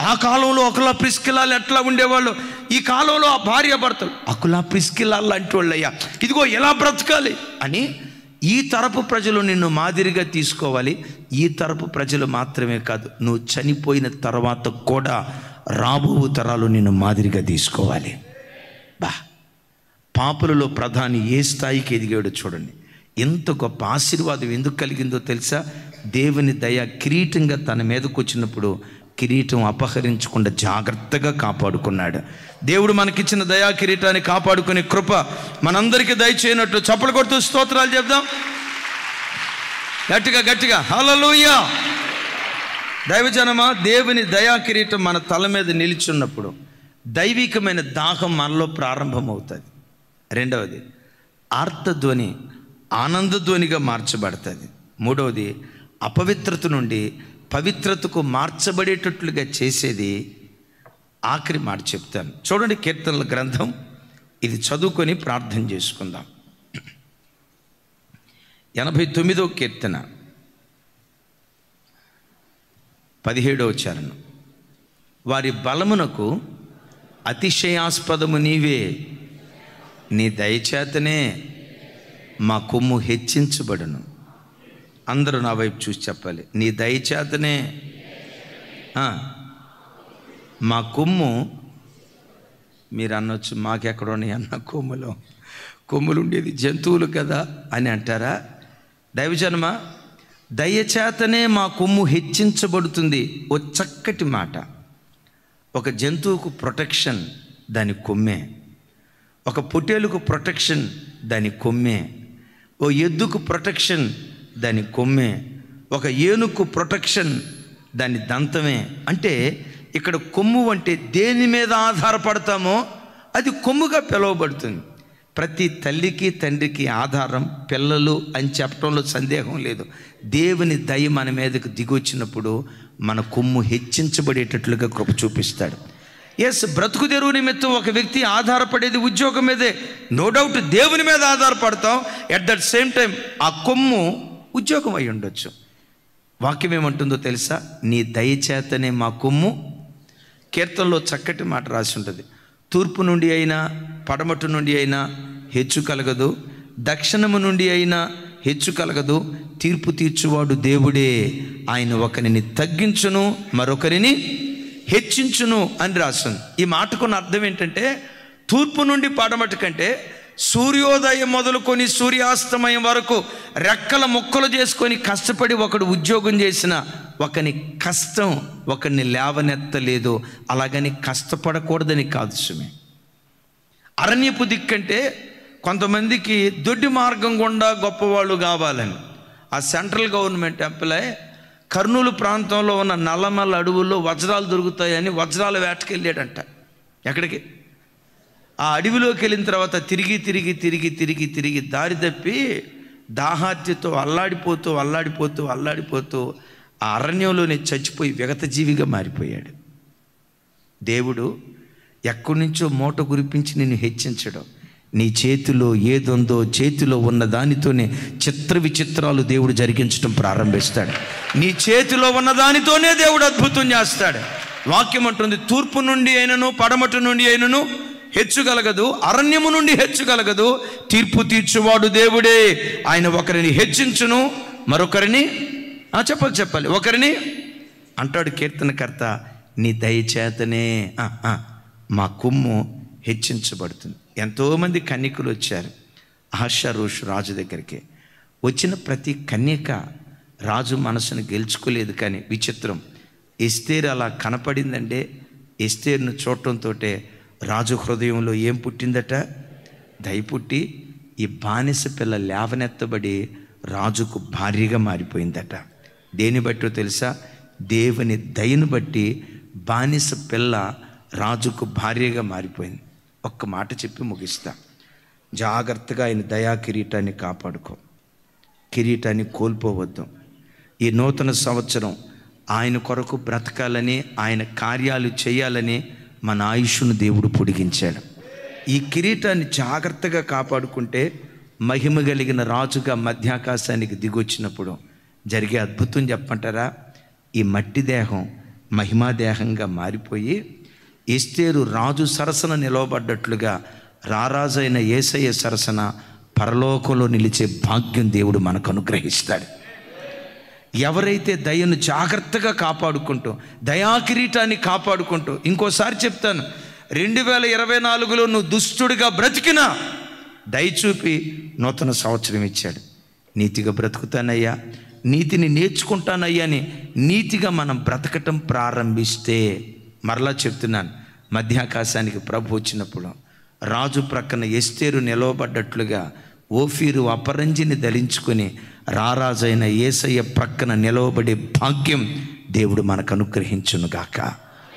A: ఆ కాలంలో ఒకలా ప్రిస్కిలాలు ఎట్లా ఉండేవాళ్ళు, ఈ కాలంలో ఆ భార్యాభర్తలు అకులా ప్రిస్కిలాలు లాంటి వాళ్ళు అయ్యా, ఇదిగో ఎలా బ్రతకాలి అని ఈ తరపు ప్రజలు నిన్ను మాదిరిగా తీసుకోవాలి. ఈ తరపు ప్రజలు మాత్రమే కాదు, నువ్వు చనిపోయిన తర్వాత కూడా రాబో తరాలు నిన్ను మాదిరిగా తీసుకోవాలి. పాపులలో ప్రధాని ఏ స్థాయికి ఎదిగాడో చూడండి. ఎంత గొప్ప ఆశీర్వాదం ఎందుకు కలిగిందో తెలుసా? దేవుని దయ కిరీటంగా తన మీదకు వచ్చినప్పుడు కిరీటం అపహరించకుండా జాగ్రత్తగా కాపాడుకున్నాడు. దేవుడు మనకిచ్చిన దయా కిరీటాన్ని కాపాడుకునే కృప మనందరికీ దయచేయనట్లు చప్పలు కొడుతూ స్తోత్రాలు చెప్దాం. గట్టిగా హల్లెలూయా. దైవజనమా, దేవుని దయా కిరీటం మన తల మీద నిలిచున్నప్పుడు దైవికమైన దాహం మనలో ప్రారంభమవుతుంది. రెండవది, ఆర్తధ్వని ఆనందధ్వనిగా మార్చబడుతుంది. మూడవది, అపవిత్రత నుండి పవిత్రతకు మార్చబడేటట్లుగా చేసేది ఆఖరి మాట చెప్తాను. చూడండి, కీర్తనల గ్రంథం, ఇది చదువుకొని ప్రార్థన చేసుకుందాం. 89వ కీర్తన 17వ చరణం. వారి బలమునకు అతిశయాస్పదము నీవే, నీ దయచేతనే మా కొమ్ము హెచ్చించబడును. అందరూ నా వైపు చూసి చెప్పాలి, నీ దయచేతనే మా కొమ్ము. మీరు అనొచ్చు, మాకెక్కడ ఉన్నాయి అన్న కొమ్ములు ఉండేది జంతువులు కదా అని అంటారా? దైవజనమ, దయచేతనే మా కొమ్ము హెచ్చించబడుతుంది. ఓ చక్కటి మాట. ఒక జంతువుకు ప్రొటెక్షన్ దాని కొమ్మే, ఒక పొట్టేలుకు ప్రొటెక్షన్ దాని కొమ్మే, ఓ ఎద్దుకు ప్రొటెక్షన్ దాని కొమ్మే, ఒక ఏనుగు ప్రొటెక్షన్ దాని దంతమే. అంటే ఇక్కడ కొమ్ము అంటే దేని మీద ఆధారపడతామో అది కొమ్ముగా పిలువబడుతుంది. ప్రతి తల్లికి తండ్రికి ఆధారం పిల్లలు అని చెప్పడంలో సందేహం లేదు. దేవుని దయ మన మీదకు దిగొచ్చినప్పుడు మన కొమ్ము హెచ్చించబడేటట్లుగా కృప చూపిస్తాడు. ఎస్, బ్రతుకు తెరువు నిమిత్తం ఒక వ్యక్తి ఆధారపడేది ఉద్యోగం మీదే, నో డౌట్ దేవుని మీద ఆధారపడతాం. ఎట్ దట్ సేమ్ టైం ఆ కొమ్ము ఉద్యోగం అయి ఉండొచ్చు. వాక్యం ఏమంటుందో తెలుసా? నీ దయచేతనే మా కొమ్ము. కీర్తనలో చక్కటి మాట రాసి ఉంటుంది. తూర్పు నుండి అయినా పడమటి నుండి అయినా హెచ్చు కలగదు, దక్షిణము నుండి అయినా హెచ్చు కలగదు. తీర్పు తీర్చువాడు దేవుడే. ఆయన ఒకరిని తగ్గించును, మరొకరిని హెచ్చించును అని రాస్తుంది. ఈ మాటకున్న అర్థం ఏంటంటే, తూర్పు నుండి పడమటి కంటే సూర్యోదయం మొదలుకొని సూర్యాస్తమయం వరకు రెక్కల ముక్కలు చేసుకొని కష్టపడి ఒకడు ఉద్యోగం చేసిన ఒకని కష్టం ఒకరిని లేవనెత్తలేదు. అలాగని కష్టపడకూడదని కాదు సుమే. అరణ్యపు దిక్కంటే కొంతమందికి దొడ్డి మార్గం గుండా గొప్పవాళ్ళు కావాలని ఆ సెంట్రల్ గవర్నమెంట్ ఎంప్లాయ్ కర్నూలు ప్రాంతంలో ఉన్న నల్లమల్ల అడవుల్లో వజ్రాలు దొరుకుతాయని వజ్రాల వేటకెళ్ళాడంట. ఎక్కడికి? ఆ అడవిలోకి వెళ్ళిన తర్వాత తిరిగి తిరిగి తిరిగి తిరిగి తిరిగి దారి తప్పి దాహార్తితో అల్లాడిపోతూ ఆ అరణ్యంలోనే చచ్చిపోయి విగతజీవిగా మారిపోయాడు. దేవుడు ఎక్కడి నుంచో మూట కురిపించి నిన్ను హెచ్చించడం. నీ చేతిలో ఏదుందో చేతిలో ఉన్న దానితోనే చిత్ర విచిత్రాలు దేవుడు జరిగించడం ప్రారంభిస్తాడు. నీ చేతిలో ఉన్న దానితోనే దేవుడు అద్భుతం చేస్తాడు. వాక్యం అంటుంది, తూర్పు నుండి అయినను పడమటి నుండి అయినను హెచ్చుగలగదు, అరణ్యము నుండి హెచ్చుగలగదు. తీర్పు తీర్చువాడు దేవుడే. ఆయన ఒకరిని హెచ్చించును, మరొకరిని చెప్పాలి ఒకరిని అంటాడు కీర్తనకర్త. నీ దయచేతనే మా కొమ్ము హెచ్చించబడుతుంది. ఎంతోమంది కన్యకులు వచ్చారు అహష్వేరోషు రాజు దగ్గరికి. వచ్చిన ప్రతి కన్యక రాజు మనసును గెలుచుకోలేదు. కానీ విచిత్రం, ఎస్తేరు అలా కనపడిందంటే ఎస్తేరును చూడటంతో రాజు హృదయంలో ఏం పుట్టిందట? దయ పుట్టి ఈ బానిస పిల్ల లేవనెత్తబడి రాజుకు భార్యగా మారిపోయిందట. దేని బట్టో తెలుసా? దేవుని దయను బట్టి బానిస పిల్ల రాజుకు భార్యగా మారిపోయింది. ఒక్క మాట చెప్పి ముగిస్తా. జాగ్రత్తగా ఆయన దయా కిరీటాన్ని కాపాడుకో. కిరీటాన్ని కోల్పోవద్దు. ఈ నూతన సంవత్సరం ఆయన కొరకు బ్రతకాలని, ఆయన కార్యాలు చేయాలని మన ఆయుష్ను దేవుడు పొడిగించాడు. ఈ కిరీటాన్ని జాగ్రత్తగా కాపాడుకుంటే మహిమ కలిగిన రాజుగా మధ్యాకాశానికి దిగొచ్చినప్పుడు జరిగే అద్భుతం చెప్పంటారా? ఈ మట్టి దేహం మహిమా దేహంగా మారిపోయి ఎస్తేరు రాజు సరసన నిలవబడ్డట్లుగా రారాజైన యేసయ్య సరసన పరలోకంలో నిలిచే భాగ్యం దేవుడు మనకు అనుగ్రహిస్తాడు. ఎవరైతే దయను జాగ్రత్తగా కాపాడుకుంటూ దయా కిరీటాన్ని కాపాడుకుంటూ, ఇంకోసారి చెప్తాను, 2024లో నువ్వు దుష్టుడిగా బ్రతికినా దయచూపి నూతన సంవత్సరం ఇచ్చాడు. నీతిగా బ్రతుకుతానయ్యా, నీతిని నేర్చుకుంటానయ్యా అని నీతిగా మనం బ్రతకటం ప్రారంభిస్తే, మరలా చెప్తున్నాను, మధ్యాకాశానికి ప్రభు వచ్చినప్పుడు రాజు ప్రక్కన ఎస్తేరు నిలవబడ్డట్లుగా ఓఫీరు అపరంజిని ధరించుకొని రారాజైన యేసయ్య ప్రక్కన నిలవబడే భాగ్యం దేవుడు మనకు అనుగ్రహించునుగాక.